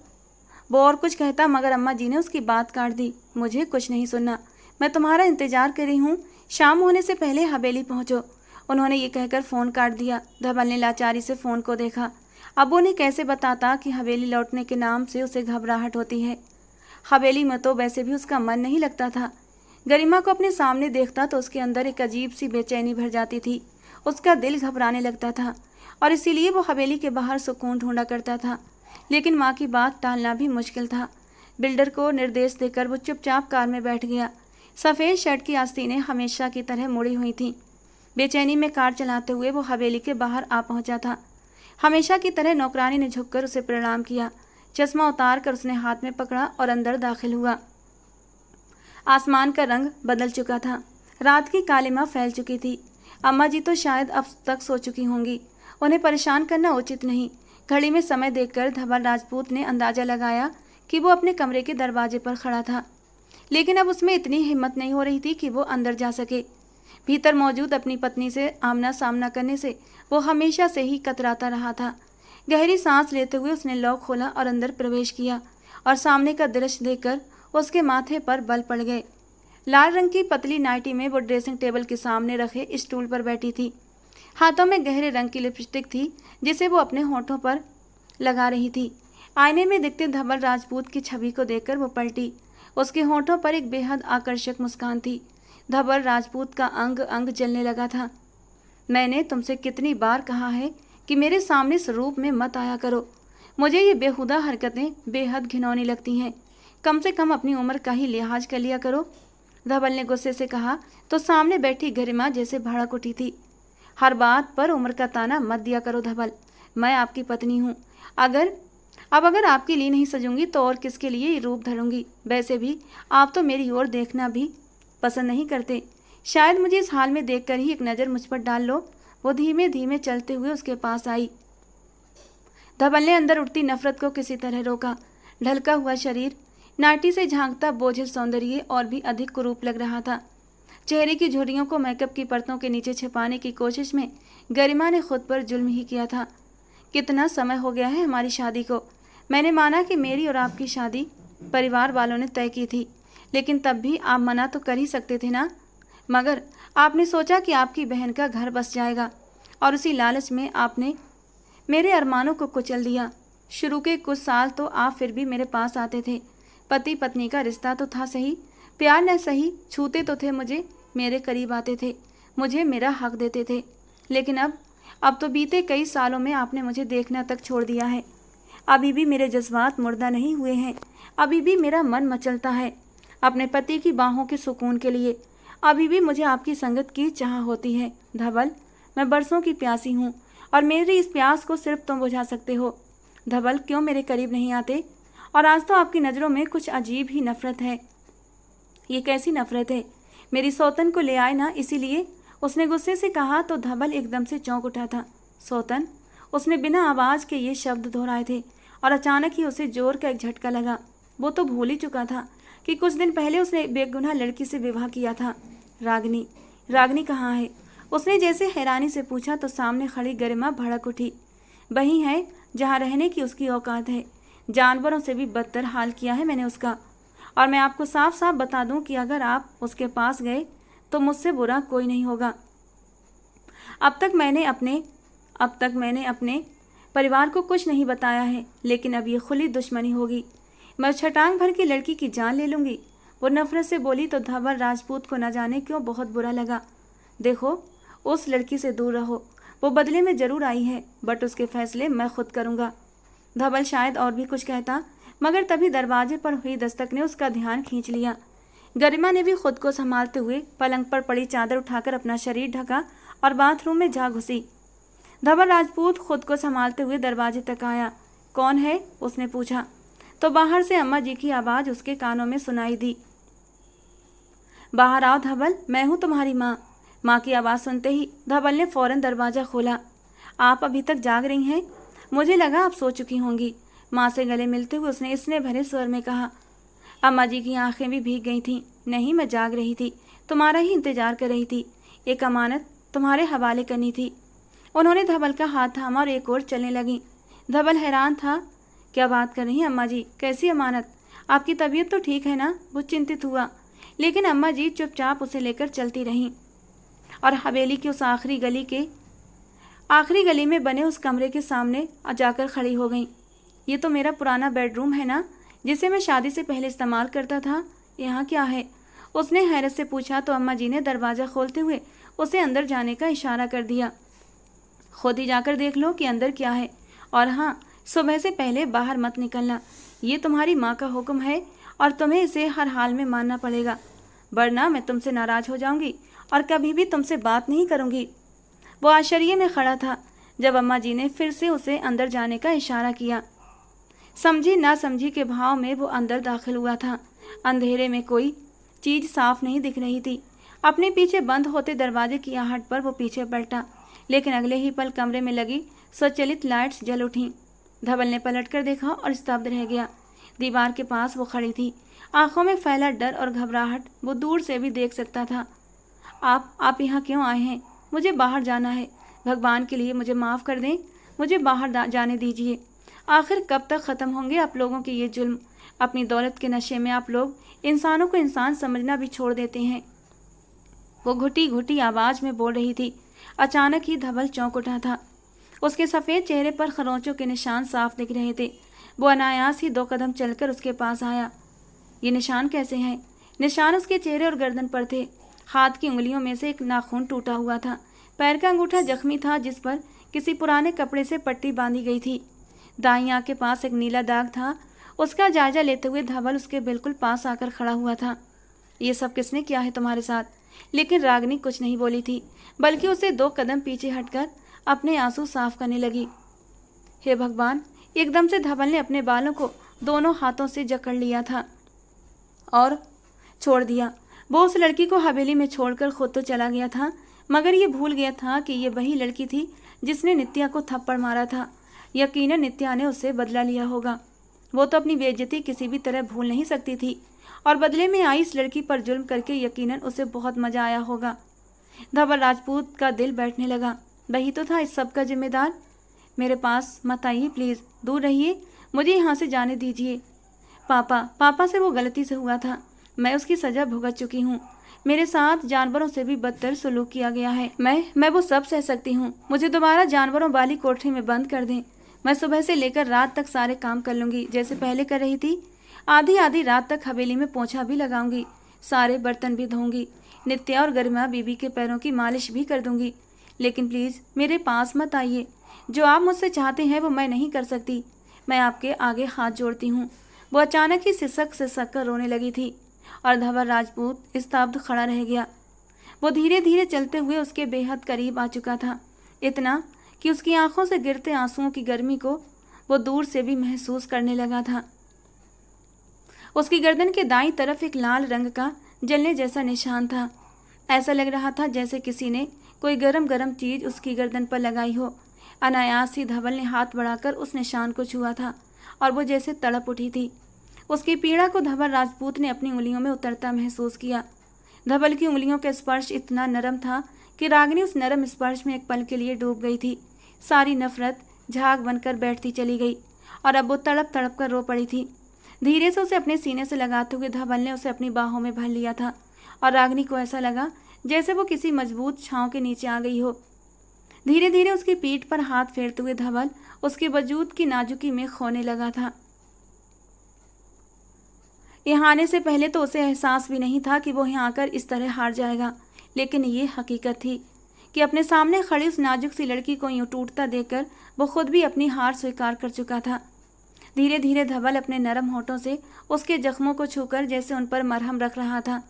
S1: वो और कुछ कहता मगर अम्मा जी ने उसकी बात काट दी। मुझे कुछ नहीं सुनना, मैं तुम्हारा इंतजार कर रही हूँ, शाम होने से पहले हवेली पहुँचो। उन्होंने ये कहकर फ़ोन काट दिया। धवल ने लाचारी से फ़ोन को देखा। अब उन्हें कैसे बताता कि हवेली लौटने के नाम से उसे घबराहट होती है। हवेली में तो वैसे भी उसका मन नहीं लगता था। गरिमा को अपने सामने देखता तो उसके अंदर एक अजीब सी बेचैनी भर जाती थी। उसका दिल घबराने लगता था और इसीलिए वो हवेली के बाहर सुकून ढूंढा करता था। लेकिन माँ की बात टालना भी मुश्किल था। बिल्डर को निर्देश देकर वो चुपचाप कार में बैठ गया। सफ़ेद शर्ट की आस्तीनें हमेशा की तरह मुड़ी हुई थीं। बेचैनी में कार चलाते हुए वो हवेली के बाहर आ पहुंचा था। हमेशा की तरह नौकरानी ने झुककर उसे प्रणाम किया। चश्मा उतार कर उसने हाथ में पकड़ा और अंदर दाखिल हुआ। आसमान का रंग बदल चुका था। रात की कालिमा फैल चुकी थी। अम्मा जी तो शायद अब तक सो चुकी होंगी। उन्हें परेशान करना उचित नहीं। घड़ी में समय देखकर धवल राजपूत ने अंदाजा लगाया कि वो अपने कमरे के दरवाजे पर खड़ा था, लेकिन अब उसमें इतनी हिम्मत नहीं हो रही थी कि वो अंदर जा सके। भीतर मौजूद अपनी पत्नी से आमना सामना करने से वो हमेशा से ही कतराता रहा था। गहरी सांस लेते हुए उसने लॉक खोला और अंदर प्रवेश किया और सामने का दृश्य देखकर उसके माथे पर बल पड़ गए। लाल रंग की पतली नाइटी में वो ड्रेसिंग टेबल के सामने रखे स्टूल पर बैठी थी। हाथों में गहरे रंग की लिपस्टिक थी जिसे वो अपने होठों पर लगा रही थी। आईने में दिखते धवल राजपूत की छवि को देखकर वो पलटी। उसके होठों पर एक बेहद आकर्षक मुस्कान थी। धवल राजपूत का अंग अंग जलने लगा था। मैंने तुमसे कितनी बार कहा है कि मेरे सामने इस रूप में मत आया करो। मुझे ये बेहुदा हरकतें बेहद घिनौनी लगती हैं। कम से कम अपनी उम्र का ही लिहाज कर लिया करो। धवल ने गुस्से से कहा तो सामने बैठी गरिमा जैसे भड़क उठी थी। हर बात पर उम्र का ताना मत दिया करो धवल, मैं आपकी पत्नी हूँ। अगर आपके लिए नहीं सजूंगी तो और किसके लिए ये रूप धरूंगी। वैसे भी आप तो मेरी ओर देखना भी पसंद नहीं करते। शायद मुझे इस हाल में देखकर ही एक नज़र मुझ पर डाल लो। वो धीमे धीमे चलते हुए उसके पास आई। धवल ने अंदर उठती नफरत को किसी तरह रोका। ढलका हुआ शरीर, नाटी से झांकता बोझिल सौंदर्य और भी अधिक कुरूप लग रहा था। चेहरे की झुर्रियों को मेकअप की परतों के नीचे छिपाने की कोशिश में गरिमा ने खुद पर जुल्म ही किया था। कितना समय हो गया है हमारी शादी को। मैंने माना कि मेरी और आपकी शादी परिवार वालों ने तय की थी, लेकिन तब भी आप मना तो कर ही सकते थे ना। मगर आपने सोचा कि आपकी बहन का घर बस जाएगा और उसी लालच में आपने मेरे अरमानों को कुचल दिया। शुरू के कुछ साल तो आप फिर भी मेरे पास आते थे। पति पत्नी का रिश्ता तो था सही, प्यार न सही, छूते तो थे मुझे, मेरे करीब आते थे, मुझे मेरा हक देते थे। लेकिन अब तो बीते कई सालों में आपने मुझे देखना तक छोड़ दिया है। अभी भी मेरे जज्बात मुर्दा नहीं हुए हैं। अभी भी मेरा मन मचलता है अपने पति की बाहों के सुकून के लिए। अभी भी मुझे आपकी संगत की चाह होती है। धवल, मैं बरसों की प्यासी हूँ और मेरी इस प्यास को सिर्फ तुम बुझा सकते हो। धवल, क्यों मेरे करीब नहीं आते? और आज तो आपकी नज़रों में कुछ अजीब ही नफरत है। ये कैसी नफरत है? मेरी सौतन को ले आए ना, इसीलिए। उसने गुस्से से कहा तो धवल एकदम से चौंक उठा था। सौतन? उसने बिना आवाज़ के ये शब्द दोहराए थे और अचानक ही उसे जोर का एक झटका लगा। वो तो भूल ही चुका था कि कुछ दिन पहले उसने बेगुनाह लड़की से विवाह किया था। रागनी कहाँ है? उसने जैसे हैरानी से पूछा तो सामने खड़ी गरिमा भड़क उठी। वही है जहाँ रहने की उसकी औकात है। जानवरों से भी बदतर हाल किया है मैंने उसका। और मैं आपको साफ साफ बता दूं कि अगर आप उसके पास गए तो मुझसे बुरा कोई नहीं होगा। अब तक मैंने अपने परिवार को कुछ नहीं बताया है, लेकिन अब ये खुली दुश्मनी होगी। मैं छटांग भर की लड़की की जान ले लूँगी। वो नफरत से बोली तो धवल राजपूत को न जाने क्यों बहुत बुरा लगा। देखो, उस लड़की से दूर रहो। वो बदले में जरूर आई है, बट उसके फैसले मैं खुद करूँगा। धवल शायद और भी कुछ कहता, मगर तभी दरवाजे पर हुई दस्तक ने उसका ध्यान खींच लिया। गरिमा ने भी खुद को संभालते हुए पलंग पर पड़ी चादर उठाकर अपना शरीर ढका और बाथरूम में जा घुसी। धवल राजपूत खुद को संभालते हुए दरवाजे तक आया। कौन है? उसने पूछा तो बाहर से अम्मा जी की आवाज़ उसके कानों में सुनाई दी। बाहर आओ धवल, मैं हूँ तुम्हारी माँ। माँ की आवाज़ सुनते ही धवल ने फौरन दरवाज़ा खोला। आप अभी तक जाग रही हैं? मुझे लगा आप सो चुकी होंगी। माँ से गले मिलते हुए उसने स्नेह भरे स्वर में कहा। अम्मा जी की आंखें भी भीग गई थीं। नहीं, मैं जाग रही थी, तुम्हारा ही इंतजार कर रही थी। एक अमानत तुम्हारे हवाले करनी थी। उन्होंने धवल का हाथ थामा और एक ओर चलने लगी। धवल हैरान था। क्या बात कर रही हैं अम्मा जी? कैसी अमानत? आपकी तबीयत तो ठीक है ना? वो चिंतित हुआ, लेकिन अम्मा जी चुपचाप उसे लेकर चलती रहीं और हवेली की उस आखिरी गली में बने उस कमरे के सामने जाकर खड़ी हो गईं। ये तो मेरा पुराना बेडरूम है ना, जिसे मैं शादी से पहले इस्तेमाल करता था। यहाँ क्या है? उसने हैरत से पूछा तो अम्मा जी ने दरवाज़ा खोलते हुए उसे अंदर जाने का इशारा कर दिया। खुद ही जाकर देख लो कि अंदर क्या है, और हाँ, सुबह से पहले बाहर मत निकलना। ये तुम्हारी माँ का हुक्म है और तुम्हें इसे हर हाल में मानना पड़ेगा, वरना मैं तुमसे नाराज़ हो जाऊंगी और कभी भी तुमसे बात नहीं करूंगी। वो आश्चर्य में खड़ा था जब अम्मा जी ने फिर से उसे अंदर जाने का इशारा किया। समझी ना समझी के भाव में वो अंदर दाखिल हुआ था। अंधेरे में कोई चीज़ साफ नहीं दिख रही थी। अपने पीछे बंद होते दरवाजे की आहट पर वो पीछे पलटा, लेकिन अगले ही पल कमरे में लगी स्वचालित लाइट्स जल उठीं। धवल ने पलट कर देखा और स्तब्ध रह गया। दीवार के पास वो खड़ी थी, आंखों में फैला डर और घबराहट वो दूर से भी देख सकता था। आप यहाँ क्यों आए हैं? मुझे बाहर जाना है। भगवान के लिए मुझे माफ़ कर दें, मुझे बाहर जाने दीजिए। आखिर कब तक ख़त्म होंगे आप लोगों के ये जुल्म? अपनी दौलत के नशे में आप लोग इंसानों को इंसान समझना भी छोड़ देते हैं। वो घुटी घुटी आवाज़ में बोल रही थी। अचानक ही धवल चौंक उठा था। उसके सफ़ेद चेहरे पर खरोंचों के निशान साफ दिख रहे थे। वो अनायास ही 2 कदम चलकर उसके पास आया। ये निशान कैसे हैं? निशान उसके चेहरे और गर्दन पर थे। हाथ की उंगलियों में से एक नाखून टूटा हुआ था। पैर का अंगूठा जख्मी था, जिस पर किसी पुराने कपड़े से पट्टी बांधी गई थी। दाईं आंख के पास एक नीला दाग था। उसका जायजा लेते हुए धवल उसके बिल्कुल पास आकर खड़ा हुआ था। ये सब किसने किया है तुम्हारे साथ? लेकिन रागिनी कुछ नहीं बोली थी, बल्कि उसे 2 कदम पीछे हटकर अपने आंसू साफ करने लगी। हे भगवान! एकदम से धवल ने अपने बालों को दोनों हाथों से जकड़ लिया था और छोड़ दिया। वो उस लड़की को हवेली में छोड़कर खुद तो चला गया था, मगर ये भूल गया था कि ये वही लड़की थी जिसने नित्या को थप्पड़ मारा था। यकीनन नित्या ने उससे बदला लिया होगा। वो तो अपनी बेइज्जती किसी भी तरह भूल नहीं सकती थी, और बदले में आई इस लड़की पर जुल्म करके यकीनन उसे बहुत मजा आया होगा। धवल राजपूत का दिल बैठने लगा। वही तो था इस सब का जिम्मेदार। मेरे पास मत आइए प्लीज़, दूर रहिए, मुझे यहाँ से जाने दीजिए। पापा से वो गलती से हुआ था। मैं उसकी सज़ा भुगत चुकी हूँ। मेरे साथ जानवरों से भी बदतर सलूक किया गया है। मैं वो सब सह सकती हूँ। मुझे दोबारा जानवरों वाली कोठरी में बंद कर दें। मैं सुबह से लेकर रात तक सारे काम कर लूँगी जैसे पहले कर रही थी। आधी आधी रात तक हवेली में पोंछा भी लगाऊंगी, सारे बर्तन भी धोऊंगी, नित्या और गरिमा बीबी के पैरों की मालिश भी कर दूंगी। लेकिन प्लीज़ मेरे पास मत आइए। जो आप मुझसे चाहते हैं वो मैं नहीं कर सकती। मैं आपके आगे हाथ जोड़ती हूँ। वो अचानक ही सिसक कर रोने लगी थी और धवल राजपूत स्तब्ध खड़ा रह गया। वो धीरे धीरे चलते हुए उसके बेहद करीब आ चुका था, इतना कि उसकी आंखों से गिरते आंसुओं की गर्मी को वो दूर से भी महसूस करने लगा था। उसकी गर्दन के दाईं तरफ एक लाल रंग का जलने जैसा निशान था। ऐसा लग रहा था जैसे किसी ने कोई गरम गरम चीज उसकी गर्दन पर लगाई हो। अनायास ही धवल ने हाथ बढ़ाकर उस निशान को छुआ था और वो जैसे तड़प उठी थी। उसकी पीड़ा को धवल राजपूत ने अपनी उंगलियों में उतरता महसूस किया। धवल की उंगलियों का स्पर्श इतना नरम था कि रागिनी उस नरम स्पर्श में एक पल के लिए डूब गई थी। सारी नफरत झाग बनकर बैठती चली गई और अब वो तड़प तड़प कर रो पड़ी थी। धीरे से उसे अपने सीने से लगाते हुए धवल ने उसे अपनी बाहों में भर लिया था और रागिनी को ऐसा लगा जैसे वो किसी मजबूत छांव के नीचे आ गई हो। धीरे धीरे उसकी पीठ पर हाथ फेरते हुए धवल उसके वजूद की नाजुकी में खोने लगा था। यहाँ आने से पहले तो उसे एहसास भी नहीं था कि वो यहाँ आकर इस तरह हार जाएगा, लेकिन ये हकीकत थी कि अपने सामने खड़ी उस नाजुक सी लड़की को यूँ टूटता देखकर वो खुद भी अपनी हार स्वीकार कर चुका था। धीरे धीरे धवल अपने नरम होठों से उसके जख्मों को छूकर जैसे उन पर मरहम रख रहा था।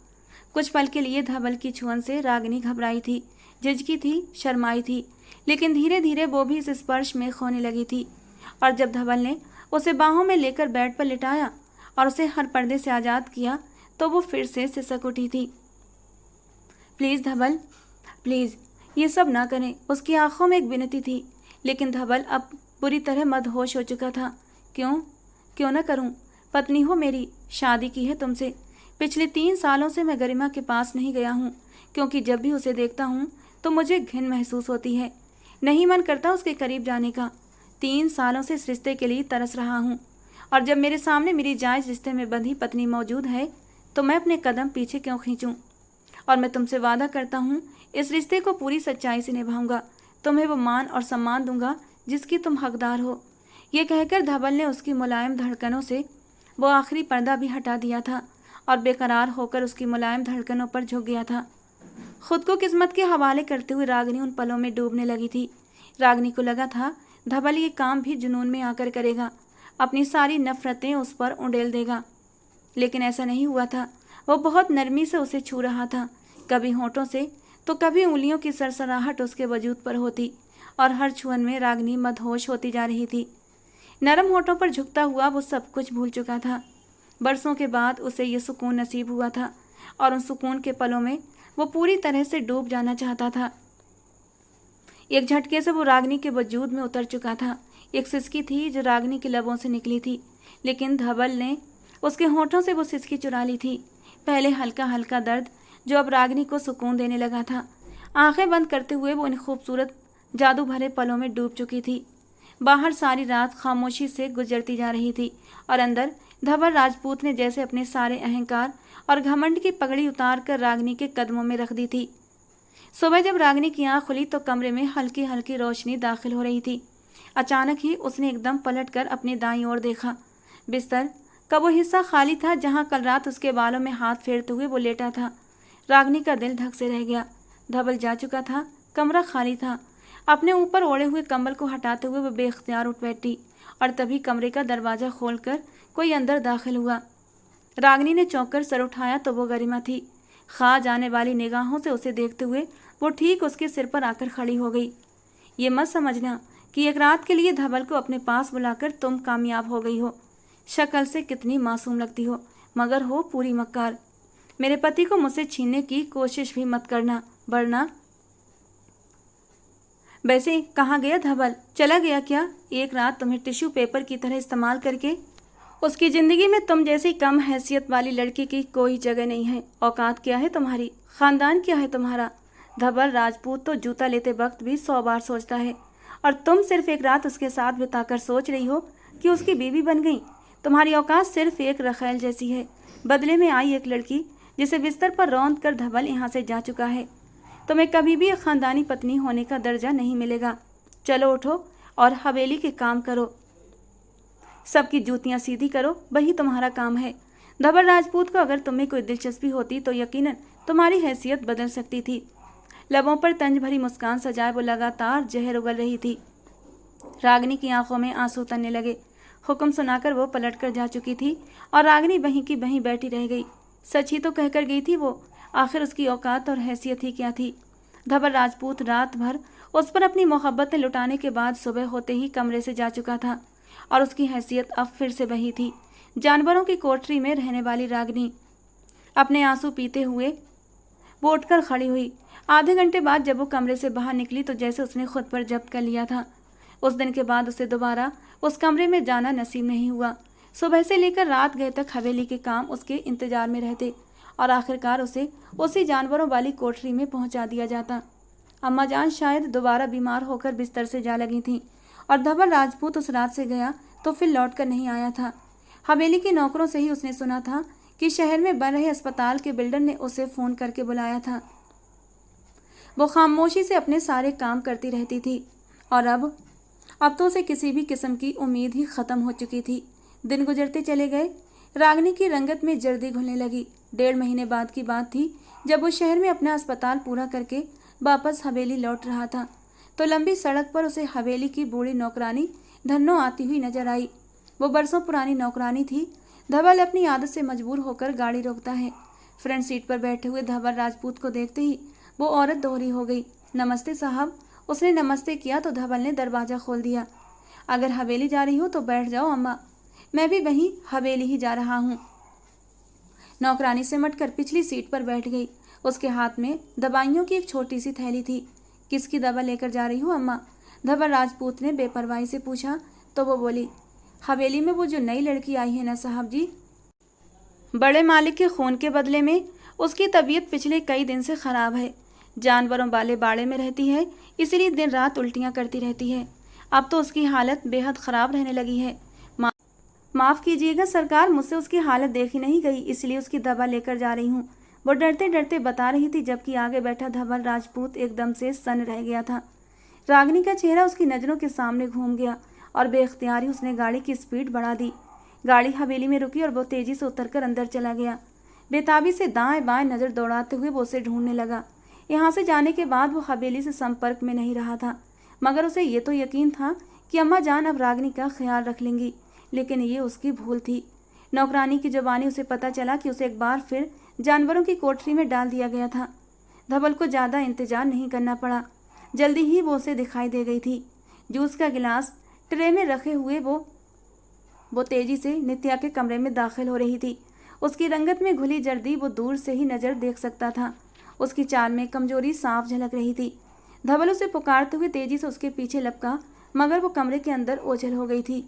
S1: कुछ पल के लिए धवल की छुअन से रागिनी घबराई थी, झिझकी थी, शर्माई थी, लेकिन धीरे धीरे वो भी इस स्पर्श में खोने लगी थी। और जब धवल ने उसे बाहों में लेकर बेड पर लिटाया और उसे हर पर्दे से आज़ाद किया तो वो फिर से सिसक उठी थी। प्लीज़ धवल, प्लीज़ ये सब ना करें। उसकी आंखों में एक विनती थी, लेकिन धवल अब बुरी तरह मदहोश हो चुका था। क्यों ना करूं? पत्नी हो मेरी, शादी की है तुमसे। पिछले 3 सालों से मैं गरिमा के पास नहीं गया हूं, क्योंकि जब भी उसे देखता हूं तो मुझे घिन महसूस होती है। नहीं मन करता उसके करीब जाने का। 3 सालों से इस रिश्ते के लिए तरस रहा हूं, और जब मेरे सामने मेरी जायज़ रिश्ते में बंधी पत्नी मौजूद है तो मैं अपने कदम पीछे क्यों खींचूं? और मैं तुमसे वादा करता हूं इस रिश्ते को पूरी सच्चाई से निभाऊंगा। तुम्हें वो मान और सम्मान दूंगा जिसकी तुम हकदार हो। ये कहकर धवल ने उसकी मुलायम धड़कनों से वो आखिरी पर्दा भी हटा दिया था और बेकरार होकर उसकी मुलायम धड़कनों पर झुक गया था। खुद को किस्मत के हवाले करते हुए रागिनी उन पलों में डूबने लगी थी। रागिनी को लगा था धवल ये काम भी जुनून में आकर करेगा, अपनी सारी नफरतें उस पर उंडेल देगा, लेकिन ऐसा नहीं हुआ था। वो बहुत नरमी से उसे छू रहा था, कभी होंठों से तो कभी उंगलियों की सरसराहट उसके वजूद पर होती, और हर छुअन में रागिनी मदहोश होती जा रही थी। नरम होठों पर झुकता हुआ वो सब कुछ भूल चुका था। बरसों के बाद उसे ये सुकून नसीब हुआ था और उन सुकून के पलों में वो पूरी तरह से डूब जाना चाहता था। एक झटके से वो रागिनी के वजूद में उतर चुका था। एक सिसकी थी जो रागिनी के लबों से निकली थी, लेकिन धवल ने उसके होठों से वो सिसकी चुरा ली थी। पहले हल्का हल्का दर्द जो अब रागिनी को सुकून देने लगा था। आंखें बंद करते हुए वो इन खूबसूरत जादू भरे पलों में डूब चुकी थी। बाहर सारी रात खामोशी से गुजरती जा रही थी और अंदर धवल राजपूत ने जैसे अपने सारे अहंकार और घमंड की पगड़ी उतार कर रागिनी के कदमों में रख दी थी। सुबह जब रागिनी की आंख खुली तो कमरे में हल्की हल्की रोशनी दाखिल हो रही थी। अचानक ही उसने एकदम पलटकर अपने दाईं ओर देखा। बिस्तर का वो हिस्सा खाली था जहां कल रात उसके बालों में हाथ फेरते हुए वो लेटा था। रागिनी का दिल धक से रह गया। धवल जा चुका था, कमरा खाली था। अपने ऊपर ओढ़े हुए कंबल को हटाते हुए वो बेख्तियार उठ बैठी और तभी कमरे का दरवाजा खोलकर कोई अंदर दाखिल हुआ। रागिनी ने चौंक कर सर उठाया तो वो गरिमा थी। खा जाने वाली निगाहों से उसे देखते हुए वो ठीक उसके सिर पर आकर खड़ी हो गई। ये मत समझना कि एक रात के लिए धवल को अपने पास बुलाकर तुम कामयाब हो गई हो। शक्ल से कितनी मासूम लगती हो, मगर हो पूरी मक्कार। मेरे पति को मुझसे छीनने की कोशिश भी मत करना, वरना। वैसे कहाँ गया धवल? चला गया क्या? एक रात तुम्हें टिश्यू पेपर की तरह इस्तेमाल करके? उसकी ज़िंदगी में तुम जैसी कम हैसियत वाली लड़की की कोई जगह नहीं है। औकात क्या है तुम्हारी? ख़ानदान क्या है तुम्हारा? धवल राजपूत तो जूता लेते वक्त भी 100 बार सोचता है, और तुम सिर्फ एक रात उसके साथ बिताकर सोच रही हो कि उसकी बीवी बन गई। तुम्हारी औकात सिर्फ एक रखेल जैसी है, बदले में आई एक लड़की जिसे बिस्तर पर रौंद कर धवल यहाँ से जा चुका है। तुम्हें कभी भी एक ख़ानदानी पत्नी होने का दर्जा नहीं मिलेगा। चलो उठो और हवेली के काम करो, सबकी जूतियाँ सीधी करो, वही तुम्हारा काम है। धवल राजपूत को अगर तुम्हें कोई दिलचस्पी होती तो यकीनन तुम्हारी हैसियत बदल सकती थी। लबों पर तंज भरी मुस्कान सजाए वो लगातार जहर उगल रही थी। रागिनी की आंखों में आंसू उतरने लगे। हुक्म सुनाकर वो पलटकर जा चुकी थी और रागिनी वहीं की वहीं बैठी रह गई। सच ही तो कहकर गई थी वो, आखिर उसकी औकात और हैसियत ही क्या थी। धवल राजपूत रात भर उस पर अपनी मोहब्बतें लुटाने के बाद सुबह होते ही कमरे से जा चुका था, और उसकी हैसियत अब फिर से वही थी, जानवरों की कोठरी में रहने वाली रागिनी। अपने आंसू पीते हुए वो उठकर खड़ी हुई। आधे घंटे बाद जब वो कमरे से बाहर निकली तो जैसे उसने खुद पर जब्त कर लिया था। उस दिन के बाद उसे दोबारा उस कमरे में जाना नसीब नहीं हुआ। सुबह से लेकर रात गए तक हवेली के काम उसके इंतजार में रहते, और आखिरकार उसे उसी जानवरों वाली कोठरी में पहुंचा दिया जाता। अम्मा जान शायद दोबारा बीमार होकर बिस्तर से जा लगी थीं, और धवल राजपूत उस रात से गया तो फिर लौट कर नहीं आया था। हवेली के नौकरों से ही उसने सुना था कि शहर में बन रहे अस्पताल के बिल्डर ने उसे फ़ोन करके बुलाया था। वो खामोशी से अपने सारे काम करती रहती थी, और अब तो उसे किसी भी किस्म की उम्मीद ही ख़त्म हो चुकी थी। दिन गुजरते चले गए। रागिनी की रंगत में जर्दी घुलने लगी। 1.5 महीने बाद की बात थी जब वो शहर में अपना अस्पताल पूरा करके वापस हवेली लौट रहा था, तो लंबी सड़क पर उसे हवेली की बूढ़ी नौकरानी धन्नो आती हुई नजर आई। वो बरसों पुरानी नौकरानी थी। धवल अपनी आदत से मजबूर होकर गाड़ी रोकता है। फ्रंट सीट पर बैठे हुए धवल राजपूत को देखते ही वो औरत दोहरी हो गई। नमस्ते साहब। उसने नमस्ते किया तो धवल ने दरवाज़ा खोल दिया। अगर हवेली जा रही हो तो बैठ जाओ अम्मा, मैं भी वहीं हवेली ही जा रहा हूँ। नौकरानी सिमट कर पिछली सीट पर बैठ गई। उसके हाथ में दवाइयों की एक छोटी सी थैली थी। किसकी दवा लेकर जा रही हो अम्मा? धवल राजपूत ने बेपरवाही से पूछा तो वो बोली, हवेली में वो जो नई लड़की आई है ना साहब जी, बड़े मालिक के खून के बदले में उसकी तबीयत पिछले कई दिन से ख़राब है। जानवरों वाले बाड़े में रहती है, इसलिए दिन रात उल्टियाँ करती रहती है। अब तो उसकी हालत बेहद ख़राब रहने लगी है। माफ़ कीजिएगा सरकार, मुझसे उसकी हालत देखी नहीं गई, इसलिए उसकी दवा लेकर जा रही हूँ, वो डरते डरते बता रही थी, जबकि आगे बैठा धवल राजपूत एकदम से सन्न रह गया था। रागिनी का चेहरा उसकी नज़रों के सामने घूम गया और बेख्तियारी उसने गाड़ी की स्पीड बढ़ा दी। गाड़ी हवेली में रुकी और वो तेज़ी से उतरकर अंदर चला गया। बेताबी से दाएं बाएं नज़र दौड़ाते हुए वो उसे ढूंढने लगा। यहाँ से जाने के बाद वो हवेली से संपर्क में नहीं रहा था, मगर उसे ये तो यकीन था कि अम्मा जान अब रागिनी का ख्याल रख लेंगी, लेकिन ये उसकी भूल थी। नौकरानी की जुबानी उसे पता चला कि उसे एक बार फिर जानवरों की कोठरी में डाल दिया गया था। धवल को ज़्यादा इंतजार नहीं करना पड़ा, जल्दी ही वो उसे दिखाई दे गई थी। जूस का गिलास ट्रे में रखे हुए वो तेजी से नित्या के कमरे में दाखिल हो रही थी। उसकी रंगत में घुली जर्दी वो दूर से ही नज़र देख सकता था। उसकी चाल में कमजोरी साफ झलक रही थी। धवल उसे पुकारते हुए तेजी से उसके पीछे लपका, मगर वो कमरे के अंदर ओझल हो गई थी।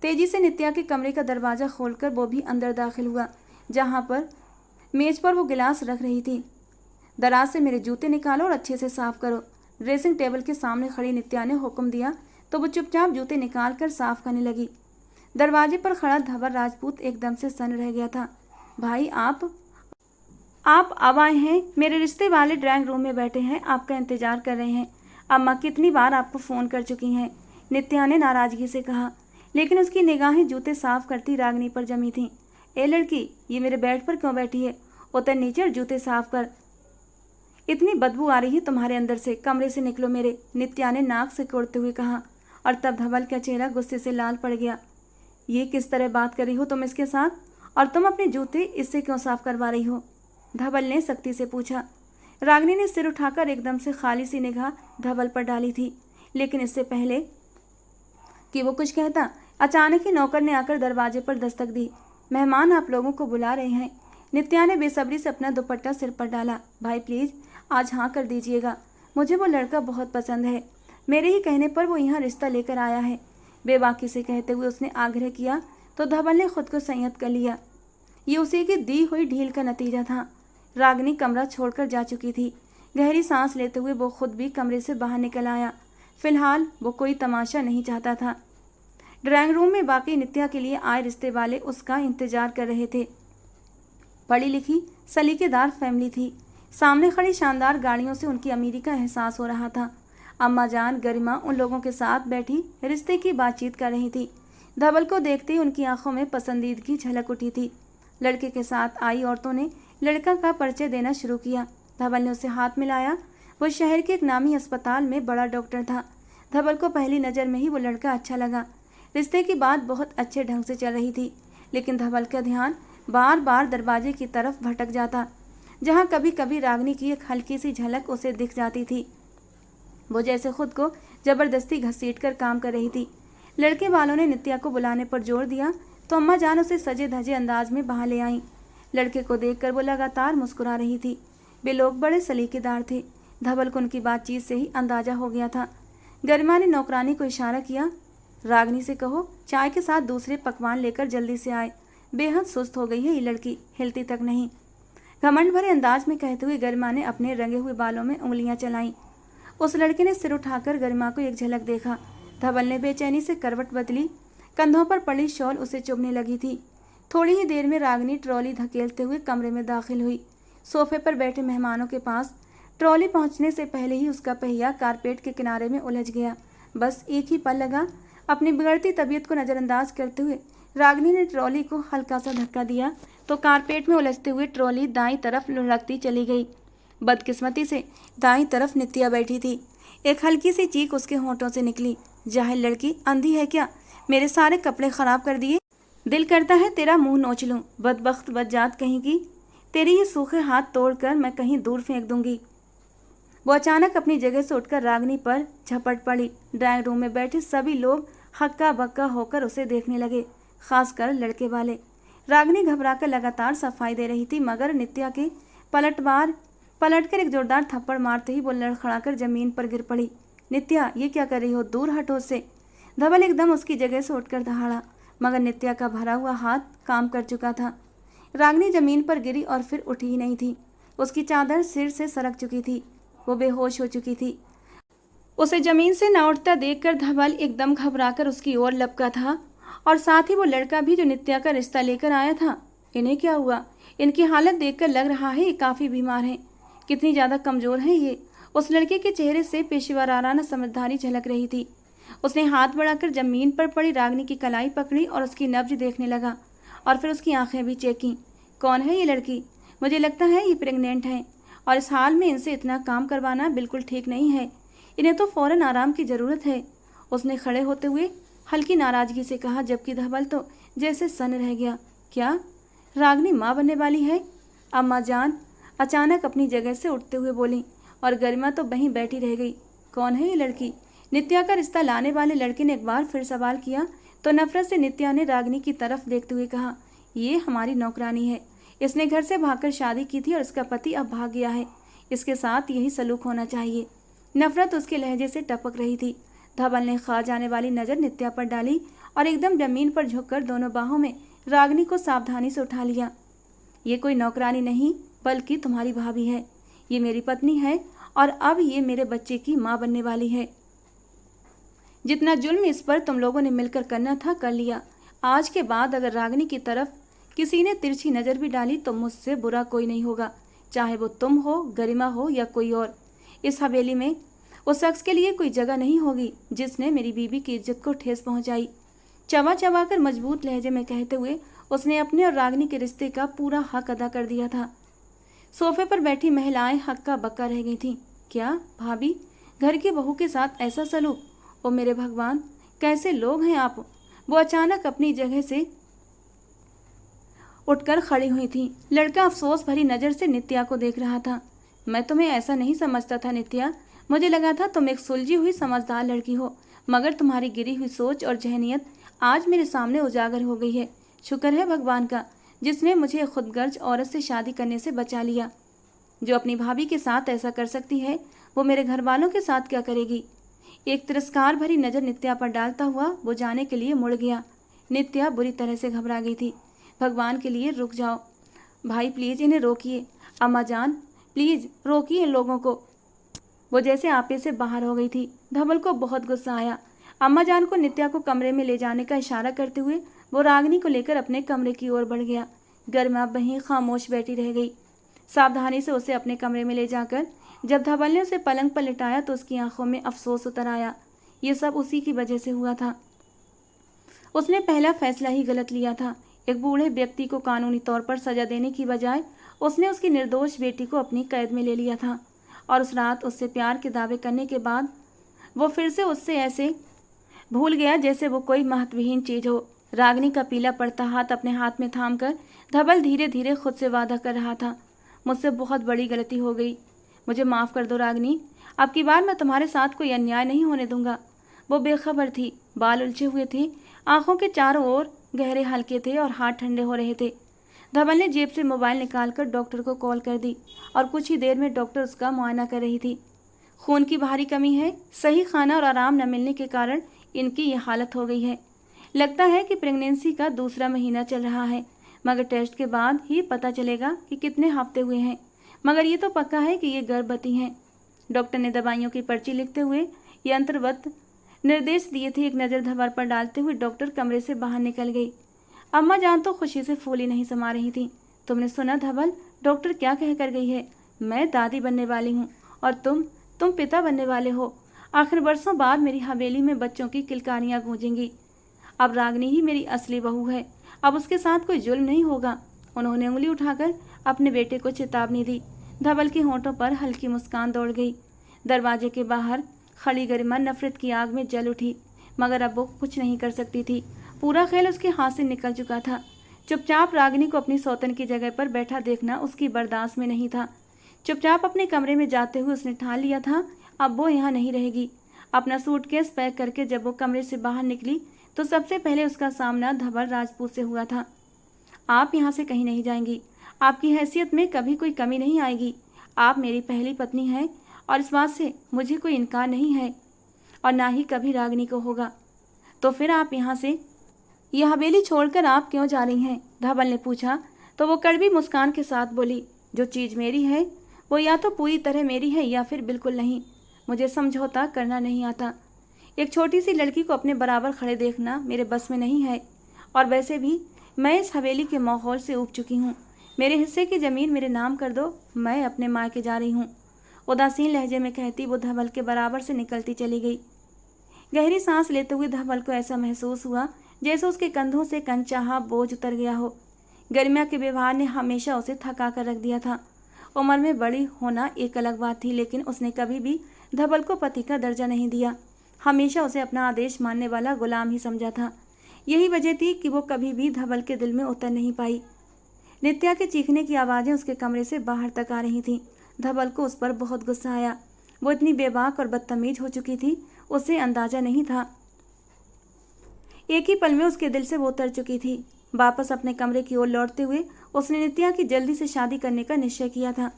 S1: तेजी से नित्या के कमरे का दरवाज़ा खोलकर वो भी अंदर दाखिल हुआ, जहाँ पर मेज पर वो गिलास रख रही थी। दराज से मेरे जूते निकालो और अच्छे से साफ करो। ड्रेसिंग टेबल के सामने खड़ी नित्या ने हुक्म दिया तो वो चुपचाप जूते निकाल कर साफ करने लगी। दरवाजे पर खड़ा धवल राजपूत एकदम से सन्न रह गया था। भाई आप अब आए हैं? मेरे रिश्ते वाले ड्राइंग रूम में बैठे हैं, आपका इंतजार कर रहे हैं। अम्मा कितनी बार आपको फ़ोन कर चुकी हैं, नित्या ने नाराज़गी से कहा, लेकिन उसकी निगाहें जूते साफ करती रागिनी पर जमी थीं। ए लड़की, ये मेरे बेड पर क्यों बैठी है? उतर नीचे और जूते साफ कर। इतनी बदबू आ रही है तुम्हारे अंदर से, कमरे से निकलो मेरे, नित्या ने नाक से कोड़ते हुए कहा, और तब धवल का चेहरा गुस्से से लाल पड़ गया। ये किस तरह बात कर रही हो तुम इसके साथ, और तुम अपने जूते इससे क्यों साफ करवा रही हो? धवल ने सख्ती से पूछा। रागिनी ने सिर उठाकर एकदम से खाली सी निगाह धवल पर डाली थी, लेकिन इससे पहले कि वो कुछ कहता, अचानक ही नौकर ने आकर दरवाजे पर दस्तक दी। मेहमान आप लोगों को बुला रहे हैं। नित्या ने बेसब्री से अपना दुपट्टा सिर पर डाला। भाई प्लीज आज हाँ कर दीजिएगा, मुझे वो लड़का बहुत पसंद है। मेरे ही कहने पर वो यहाँ रिश्ता लेकर आया है। बेबाकी से कहते हुए उसने आग्रह किया तो धवल ने खुद को संयत कर लिया। ये उसी की दी हुई ढील का नतीजा था। रागिनी कमरा छोड़कर जा चुकी थी। गहरी सांस लेते हुए वो खुद भी कमरे से बाहर निकल आया। फिलहाल वो कोई तमाशा नहीं चाहता था। ड्राइंग रूम में बाकी नित्या के लिए आए रिश्ते वाले उसका इंतजार कर रहे थे। पढ़ी लिखी सलीकेदार फैमिली थी। सामने खड़ी शानदार गाड़ियों से उनकी अमीरी का एहसास हो रहा था। अम्मा जान गरिमा उन लोगों के साथ बैठी रिश्ते की बातचीत कर रही थी। धवल को देखते ही उनकी आंखों में पसंदीदगी झलक उठी थी। लड़के के साथ आई औरतों ने लड़का का परिचय देना शुरू किया। धवल ने उसे हाथ मिलाया। वो शहर के एक नामी अस्पताल में बड़ा डॉक्टर था। धवल को पहली नज़र में ही वो लड़का अच्छा लगा। रिश्ते की बात बहुत अच्छे ढंग से चल रही थी, लेकिन धवल का ध्यान बार बार दरवाजे की तरफ भटक जाता, जहाँ कभी कभी रागिनी की एक हल्की सी झलक उसे दिख जाती थी। वो जैसे खुद को जबरदस्ती घसीटकर काम कर रही थी। लड़के वालों ने नित्या को बुलाने पर जोर दिया तो अम्मा जान उसे सजे धजे अंदाज में बाहर ले आईं। लड़के को देखकर वो लगातार मुस्कुरा रही थी। वे लोग बड़े सलीकेदार थे। धवल को उनकी बातचीत से ही अंदाजा हो गया था। गरिमा ने नौकरानी को इशारा किया, रागिनी से कहो चाय के साथ दूसरे पकवान लेकर जल्दी से आए। बेहद सुस्त हो गई है ये लड़की, हिलती तक नहीं। घमंड भरे अंदाज में कहते हुए गरिमा ने अपने रंगे हुए बालों में उंगलियां चलाईं। उस लड़के ने सिर उठाकर गरिमा को एक झलक देखा। धवल ने बेचैनी से करवट बदली। कंधों पर पड़ी शॉल उसे चुभने लगी थी। थोड़ी ही देर में रागिनी ट्रॉली धकेलते हुए कमरे में दाखिल हुई। सोफे पर बैठे मेहमानों के पास ट्रॉली पहुंचने से पहले ही उसका पहिया कारपेट के किनारे में उलझ गया। बस एक ही पल लगा। अपनी बिगड़ती तबीयत को नज़रअंदाज करते हुए रागिनी ने ट्रॉली को हल्का सा धक्का दिया तो कारपेट में उलझते हुए ट्रॉली दाईं तरफ लुढ़कती चली गई। बदकिस्मती से दाईं तरफ नित्या बैठी थी। एक हल्की सी चीख उसके होंठों से निकली। जाहिल लड़की, अंधी है क्या? मेरे सारे कपड़े खराब कर दिए। दिल करता है तेरा मुंह नोच लूं। बदबख्त बदजात कहीं की, तेरी ये सूखे हाथ तोड़कर मैं कहीं दूर फेंक दूंगी। वो अचानक अपनी जगह से उठकर रागिनी पर झपट पड़ी। ड्राइंग रूम में बैठे सभी लोग हक्का बक्का होकर उसे देखने लगे, खासकर लड़के वाले। रागिनी घबराकर लगातार सफाई दे रही थी, मगर नित्या के पलटकर एक जोरदार थप्पड़ मारते ही वो लड़खड़ाकर जमीन पर गिर पड़ी। नित्या, ये क्या कर रही हो? दूर हटो उससे। धवल एकदम उसकी जगह से उठकर दहाड़ा, मगर नित्या का भरा हुआ हाथ काम कर चुका था। रागिनी जमीन पर गिरी और फिर उठी ही नहीं थी। उसकी चादर सिर से सरक चुकी थी। वो बेहोश हो चुकी थी। उसे जमीन से न उठता देखकर धवल एकदम घबराकर उसकी ओर लपका था, और साथ ही वो लड़का भी जो नित्या का रिश्ता लेकर आया था। इन्हें क्या हुआ? इनकी हालत देखकर लग रहा है ये काफ़ी बीमार हैं। कितनी ज़्यादा कमज़ोर हैं ये। उस लड़के के चेहरे से पेशेवराना समझदारी झलक रही थी। उसने हाथ बढ़ाकर जमीन पर पड़ी रागिनी की कलाई पकड़ी और उसकी नब्ज देखने लगा, और फिर उसकी आंखें भी चेक की। कौन है ये लड़की? मुझे लगता है ये प्रेग्नेंट है, और इस हाल में इनसे इतना काम करवाना बिल्कुल ठीक नहीं है। इन्हें तो फ़ौरन आराम की ज़रूरत है। उसने खड़े होते हुए हल्की नाराज़गी से कहा, जबकि धवल तो जैसे सन रह गया। क्या रागिनी माँ बनने वाली है? अम्मा जान अचानक अपनी जगह से उठते हुए बोली, और गरिमा तो वहीं बैठी रह गई। कौन है ये लड़की? नित्या का रिश्ता लाने वाले लड़के ने एक बार फिर सवाल किया तो नफरत से नित्या ने रागिनी की तरफ देखते हुए कहा, ये हमारी नौकरानी है। इसने घर से भागकर शादी की थी और इसका पति अब भाग गया है। इसके साथ यही सलूक होना चाहिए। नफरत उसके लहजे से टपक रही थी। धवल ने खा जाने वाली नज़र नित्या पर डाली और एकदम जमीन पर झुककर दोनों बाहों में रागिनी को सावधानी से उठा लिया। ये कोई नौकरानी नहीं, बल्कि तुम्हारी भाभी है। ये मेरी पत्नी है, और अब ये मेरे बच्चे की माँ बनने वाली है। जितना जुल्म इस पर तुम लोगों ने मिलकर करना था कर लिया। आज के बाद अगर रागिनी की तरफ किसी ने तिरछी नज़र भी डाली तो मुझसे बुरा कोई नहीं होगा, चाहे वो तुम हो, गरिमा हो या कोई और। इस हवेली में उस शख्स के लिए कोई जगह नहीं होगी जिसने मेरी बीबी की इज्जत को ठेस पहुंचाई। चबा चबा कर मजबूत लहजे में कहते हुए उसने अपने और रागिनी के रिश्ते का पूरा हक अदा कर दिया था। सोफे पर बैठी महिलाएं हक्का बक्का रह गई थीं। क्या भाभी, घर की बहू के साथ ऐसा सलूक? ओ मेरे भगवान, कैसे लोग हैं आप। वो अचानक अपनी जगह से उठकर खड़ी हुई थी। लड़का अफसोस भरी नज़र से नित्या को देख रहा था। मैं तुम्हें ऐसा नहीं समझता था नित्या, मुझे लगा था तुम एक सुलझी हुई समझदार लड़की हो, मगर तुम्हारी गिरी हुई सोच और जहनियत आज मेरे सामने उजागर हो गई है। शुक्र है भगवान का, जिसने मुझे एक खुदगर्ज औरत से शादी करने से बचा लिया। जो अपनी भाभी के साथ ऐसा कर सकती है, वो मेरे घर वालों के साथ क्या करेगी। एक तिरस्कार भरी नज़र नित्या पर डालता हुआ वो जाने के लिए मुड़ गया। नित्या बुरी तरह से घबरा गई थी। भगवान के लिए रुक जाओ भाई, प्लीज़ इन्हें रोकिए। अम्मा जान प्लीज़ रोकिए इन लोगों को। वो जैसे आपे से बाहर हो गई थी। धवल को बहुत गुस्सा आया। अम्मा जान को नित्या को कमरे में ले जाने का इशारा करते हुए वो रागिनी को लेकर अपने कमरे की ओर बढ़ गया। गर्मा बही खामोश बैठी रह गई। सावधानी से उसे अपने कमरे में ले जाकर जब धवल ने उसे पलंग पर लिटाया तो उसकी आंखों में अफसोस उतर आया। ये सब उसी की वजह से हुआ था। उसने पहला फैसला ही गलत लिया था। एक बूढ़े व्यक्ति को कानूनी तौर पर सजा देने की बजाय उसने उसकी निर्दोष बेटी को अपनी कैद में ले लिया था, और उस रात उससे प्यार के दावे करने के बाद वो फिर से उससे ऐसे भूल गया जैसे वो कोई महत्वहीन चीज़ हो। रागिनी का पीला पड़ता हाथ अपने हाथ में थाम कर धवल धीरे धीरे खुद से वादा कर रहा था, मुझसे बहुत बड़ी गलती हो गई, मुझे माफ़ कर दो रागिनी, अब की बार मैं तुम्हारे साथ कोई अन्याय नहीं होने दूंगा। वो बेखबर थी, बाल उलझे हुए थे, आंखों के चारों ओर गहरे हल्के थे और हाथ ठंडे हो रहे थे। धवल ने जेब से मोबाइल निकालकर डॉक्टर को कॉल कर दी और कुछ ही देर में डॉक्टर उसका मुआयना कर रही थी। खून की भारी कमी है, सही खाना और आराम न मिलने के कारण इनकी ये हालत हो गई है। लगता है कि प्रेगनेंसी का दूसरा महीना चल रहा है, मगर टेस्ट के बाद ही पता चलेगा कि कितने हफ्ते हुए हैं, मगर ये तो पक्का है कि ये गर्भवती हैं। डॉक्टर ने दवाइयों की पर्ची लिखते हुए यंत्रवत निर्देश दिए थे। एक नज़र धवल पर डालते हुए डॉक्टर कमरे से बाहर निकल गई। अम्मा जान तो खुशी से फूली नहीं समा रही थी। तुमने सुना धवल, डॉक्टर क्या कह कर गई है? मैं दादी बनने वाली हूँ और तुम पिता बनने वाले हो। आखिर बरसों बाद मेरी हवेली में बच्चों की किलकारियाँ गूंजेंगी। अब रागिनी ही मेरी असली बहू है, अब उसके साथ कोई जुल्म नहीं होगा। उन्होंने उंगली उठाकर अपने बेटे को चेतावनी दी। धवल के होंठों पर हल्की मुस्कान दौड़ गई। दरवाजे के बाहर खड़ी गरिमा नफरत की आग में जल उठी, मगर अब वो कुछ नहीं कर सकती थी। पूरा खेल उसके हाथ से निकल चुका था। चुपचाप रागिनी को अपनी सौतन की जगह पर बैठा देखना उसकी बर्दाश्त में नहीं था। चुपचाप अपने कमरे में जाते हुए उसने ठान लिया था, अब वो यहाँ नहीं रहेगी। अपना सूटकेस पैक करके जब वो कमरे से बाहर निकली तो सबसे पहले उसका सामना धवल राजपूत से हुआ था। आप यहाँ से कहीं नहीं जाएंगी, आपकी हैसियत में कभी कोई कमी नहीं आएगी। आप मेरी पहली पत्नी हैं और इस बात से मुझे कोई इनकार नहीं है, और ना ही कभी रागिनी को होगा। तो फिर आप यहाँ से यह हवेली छोड़कर आप क्यों जा रही हैं? धवल ने पूछा तो वो कड़वी मुस्कान के साथ बोली, जो चीज़ मेरी है वो या तो पूरी तरह मेरी है या फिर बिल्कुल नहीं। मुझे समझौता करना नहीं आता। एक छोटी सी लड़की को अपने बराबर खड़े देखना मेरे बस में नहीं है, और वैसे भी मैं इस हवेली के माहौल से ऊब चुकी हूँ। मेरे हिस्से की ज़मीन मेरे नाम कर दो, मैं अपने मायके जा रही हूँ। उदासीन लहजे में कहती वो धवल के बराबर से निकलती चली गई। गहरी सांस लेते हुए धवल को ऐसा महसूस हुआ जैसे उसके कंधों से कनचाहा बोझ उतर गया हो। गरिमा के व्यवहार ने हमेशा उसे थका कर रख दिया था। उम्र में बड़ी होना एक अलग बात थी, लेकिन उसने कभी भी धवल को पति का दर्जा नहीं दिया। हमेशा उसे अपना आदेश मानने वाला गुलाम ही समझा था। यही वजह थी कि वो कभी भी धवल के दिल में उतर नहीं पाई। नित्या के चीखने की आवाज़ें उसके कमरे से बाहर तक आ रही थीं। धवल को उस पर बहुत गुस्सा आया। वो इतनी बेबाक और बदतमीज हो चुकी थी, उसे अंदाजा नहीं था। एक ही पल में उसके दिल से वो उतर चुकी थी। वापस अपने कमरे की ओर लौटते हुए उसने नित्या की जल्दी से शादी करने का निश्चय किया था।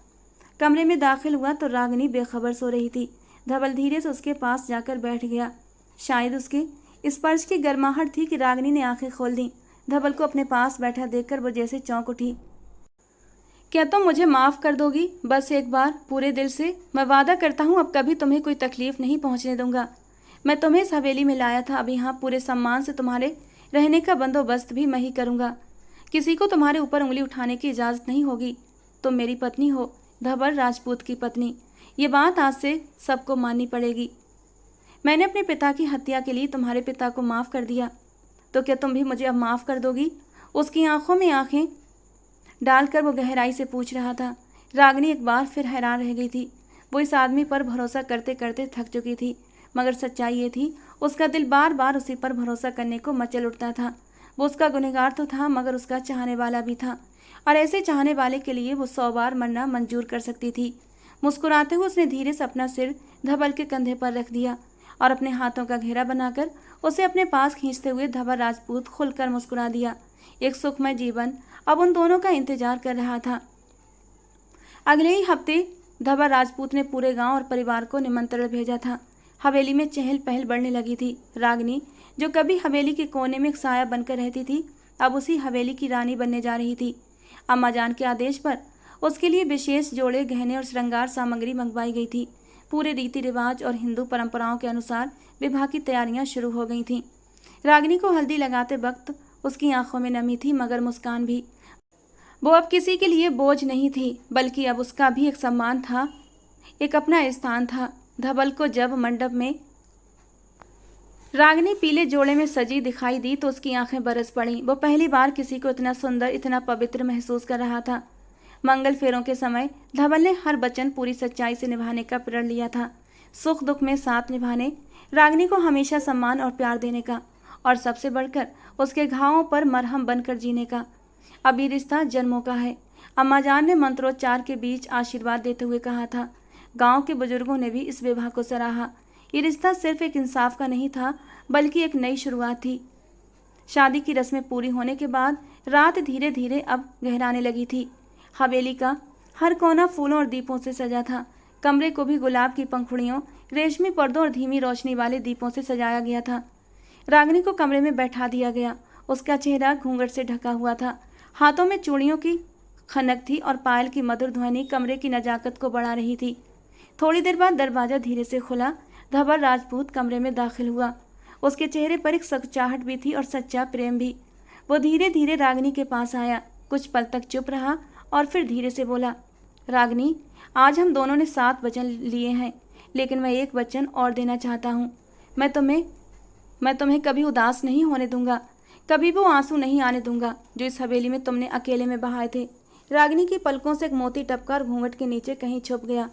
S1: कमरे में दाखिल हुआ तो रागिनी बेखबर सो रही थी। धवल धीरे से उसके पास जाकर बैठ गया। शायद उसके स्पर्श की गर्माहट थी कि रागिनी ने आंखें खोल दी। धवल को अपने पास बैठा देखकर वो जैसे चौंक उठी। क्या तुम मुझे माफ़ कर दोगी? बस एक बार, पूरे दिल से। मैं वादा करता हूँ अब कभी तुम्हें कोई तकलीफ नहीं पहुँचने दूंगा। मैं तुम्हें इस हवेली में लाया था, अब यहाँ पूरे सम्मान से तुम्हारे रहने का बंदोबस्त भी मैं ही करूँगा। किसी को तुम्हारे ऊपर उंगली उठाने की इजाज़त नहीं होगी। तुम मेरी पत्नी हो, धवल राजपूत की पत्नी। ये बात आज से सबको माननी पड़ेगी। मैंने अपने पिता की हत्या के लिए तुम्हारे पिता को माफ़ कर दिया, तो क्या तुम भी मुझे अब माफ़ कर दोगी? उसकी आंखों में आंखें डालकर वो गहराई से पूछ रहा था। रागिनी एक बार फिर हैरान रह गई थी। वो इस आदमी पर भरोसा करते करते थक चुकी थी। मगर सच्चाई ये थी, उसका दिल बार बार उसी पर भरोसा करने को मचल उठता था। वो उसका गुनहगार तो था, मगर उसका चाहने वाला भी था, और ऐसे चाहने वाले के लिए वो 100 बार मरना मंजूर कर सकती थी। मुस्कुराते हुए उसने धीरे से अपना सिर धवल के कंधे पर रख दिया और अपने हाथों का घेरा बनाकर उसे अपने पास खींचते हुए धवल राजपूत खुलकर मुस्कुरा दिया। एक सुखमय जीवन अब उन दोनों का इंतजार कर रहा था। अगले ही हफ्ते धवल राजपूत ने पूरे गांव और परिवार को निमंत्रण भेजा था। हवेली में चहल पहल बढ़ने लगी थी। रागिनी, जो कभी हवेली के कोने में एक साया बनकर रहती थी, अब उसी हवेली की रानी बनने जा रही थी। अम्मा जान के आदेश पर उसके लिए विशेष जोड़े, गहने और श्रृंगार सामग्री मंगवाई गई थी। पूरे रीति रिवाज और हिंदू परंपराओं के अनुसार विवाह की तैयारियां शुरू हो गई थीं। रागिनी को हल्दी लगाते वक्त उसकी आंखों में नमी थी, मगर मुस्कान भी। वो अब किसी के लिए बोझ नहीं थी, बल्कि अब उसका भी एक सम्मान था, एक अपना स्थान था। धवल को जब मंडप में रागिनी पीले जोड़े में सजी दिखाई दी तो उसकी आंखें बरस पड़ीं। वो पहली बार किसी को इतना सुंदर, इतना पवित्र महसूस कर रहा था। मंगल फेरों के समय धवल ने हर वचन पूरी सच्चाई से निभाने का प्रण लिया था। सुख दुख में साथ निभाने, रागिनी को हमेशा सम्मान और प्यार देने का, और सबसे बढ़कर उसके घावों पर मरहम बनकर जीने का। अब ये रिश्ता जन्मों का है। अम्मा जान ने मंत्रोच्चार के बीच आशीर्वाद देते हुए कहा था। गांव के बुजुर्गों ने भी इस विवाह को सराहा। ये रिश्ता सिर्फ एक इंसाफ का नहीं था, बल्कि एक नई शुरुआत थी। शादी की रस्में पूरी होने के बाद रात धीरे धीरे अब गहराने लगी थी। हवेली का हर कोना फूलों और दीपों से सजा था। कमरे को भी गुलाब की पंखुड़ियों, रेशमी पर्दों और धीमी रोशनी वाले दीपों से सजाया गया था। रागिनी को कमरे में बैठा दिया गया। उसका चेहरा घूंघट से ढका हुआ था। हाथों में चूड़ियों की खनक थी और पायल की मधुर ध्वनि कमरे की नजाकत को बढ़ा रही थी। थोड़ी देर बाद दरवाजा धीरे से खुला। धवल राजपूत कमरे में दाखिल हुआ। उसके चेहरे पर एक सचाहट भी थी और सच्चा प्रेम भी। वो धीरे धीरे रागिनी के पास आया, कुछ पल तक चुप रहा और फिर धीरे से बोला, रागिनी, आज हम दोनों ने 7 वचन लिए हैं, लेकिन मैं एक वचन और देना चाहता हूँ। मैं तुम्हें कभी उदास नहीं होने दूंगा, कभी वो आंसू नहीं आने दूंगा जो इस हवेली में तुमने अकेले में बहाए थे। रागिनी की पलकों से एक मोती टपका और घूंघट के नीचे कहीं छुप गया।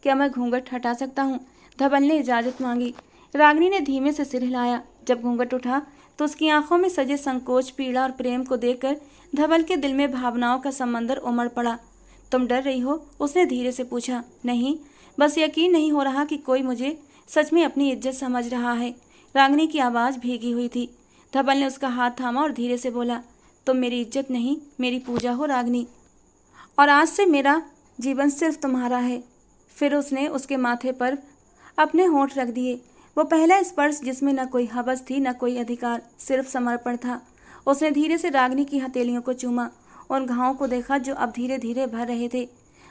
S1: क्या मैं घूंघट हटा सकता हूँ? धवल ने इजाजत मांगी। रागिनी ने धीमे से सिर हिलाया। जब घूंघट उठा तो उसकी आंखों में सजे संकोच, पीड़ा और प्रेम को देखकर धवल के दिल में भावनाओं का समंदर उमड़ पड़ा। तुम डर रही हो? उसने धीरे से पूछा। नहीं, बस यकीन नहीं हो रहा कि कोई मुझे सच में अपनी इज्जत समझ रहा है। रागिनी की आवाज़ भीगी हुई थी। धवल ने उसका हाथ थामा और धीरे से बोला, तुम मेरी इज्जत नहीं, मेरी पूजा हो रागिनी, और आज से मेरा जीवन सिर्फ तुम्हारा है। फिर उसने उसके माथे पर अपने होंठ रख दिए। वो पहला स्पर्श जिसमें न कोई हवस थी, न कोई अधिकार, सिर्फ समर्पण था। उसने धीरे से रागिनी की हथेलियों को चूमा, उन घावों को देखा जो अब धीरे धीरे भर रहे थे।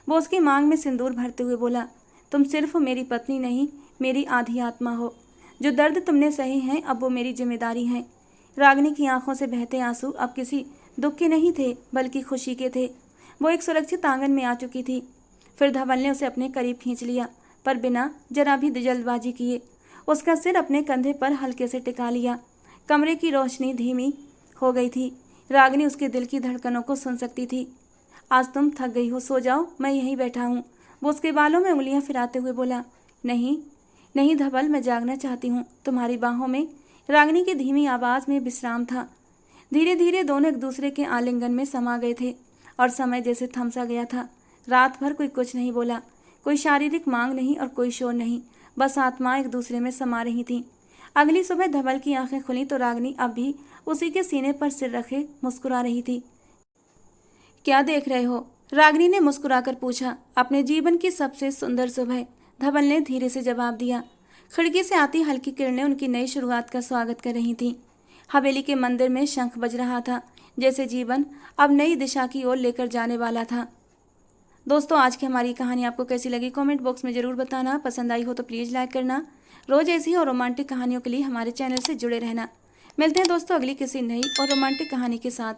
S1: वो उसकी मांग में सिंदूर भरते हुए बोला, तुम सिर्फ मेरी पत्नी नहीं, मेरी आधी आत्मा हो। जो दर्द तुमने सहे हैं अब वो मेरी जिम्मेदारी है। रागिनी की आंखों से बहते आंसू अब किसी दुख के नहीं थे, बल्कि खुशी के थे। वो एक सुरक्षित आंगन में आ चुकी थी। फिर धवल ने उसे अपने करीब खींच लिया, पर बिना जरा भी जल्दबाजी किए। उसका सिर अपने कंधे पर हल्के से टिका लिया। कमरे की रोशनी धीमी हो गई थी। रागिनी उसके दिल की धड़कनों को सुन सकती थी। आज तुम थक गई हो, सो जाओ, मैं यहीं बैठा हूँ। वो उसके बालों में उंगलियां फिराते हुए बोला, नहीं नहीं धवल, मैं जागना चाहती हूँ तुम्हारी बाहों में। रागिनी की धीमी आवाज़ में विश्राम था। धीरे धीरे दोनों एक दूसरे के आलिंगन में समा गए थे और समय जैसे थम सा गया था। रात भर कोई कुछ नहीं बोला, कोई शारीरिक मांग नहीं और कोई शोर नहीं, बस आत्माएं एक दूसरे में समा रही थीं। अगली सुबह धवल की आंखें खुली तो रागिनी अब भी उसी के सीने पर सिर रखे मुस्कुरा रही थी। क्या देख रहे हो? रागिनी ने मुस्कुराकर पूछा। अपने जीवन की सबसे सुंदर सुबह, धवल ने धीरे से जवाब दिया। खिड़की से आती हल्की किरणें उनकी नई शुरुआत का स्वागत कर रही थीं। हवेली के मंदिर में शंख बज रहा था, जैसे जीवन अब नई दिशा की ओर लेकर जाने वाला था। दोस्तों, आज की हमारी कहानी आपको कैसी लगी कमेंट बॉक्स में ज़रूर बताना। पसंद आई हो तो प्लीज़ लाइक करना। रोज़ ऐसी और रोमांटिक कहानियों के लिए हमारे चैनल से जुड़े रहना। मिलते हैं दोस्तों अगली किसी नई और रोमांटिक कहानी के साथ।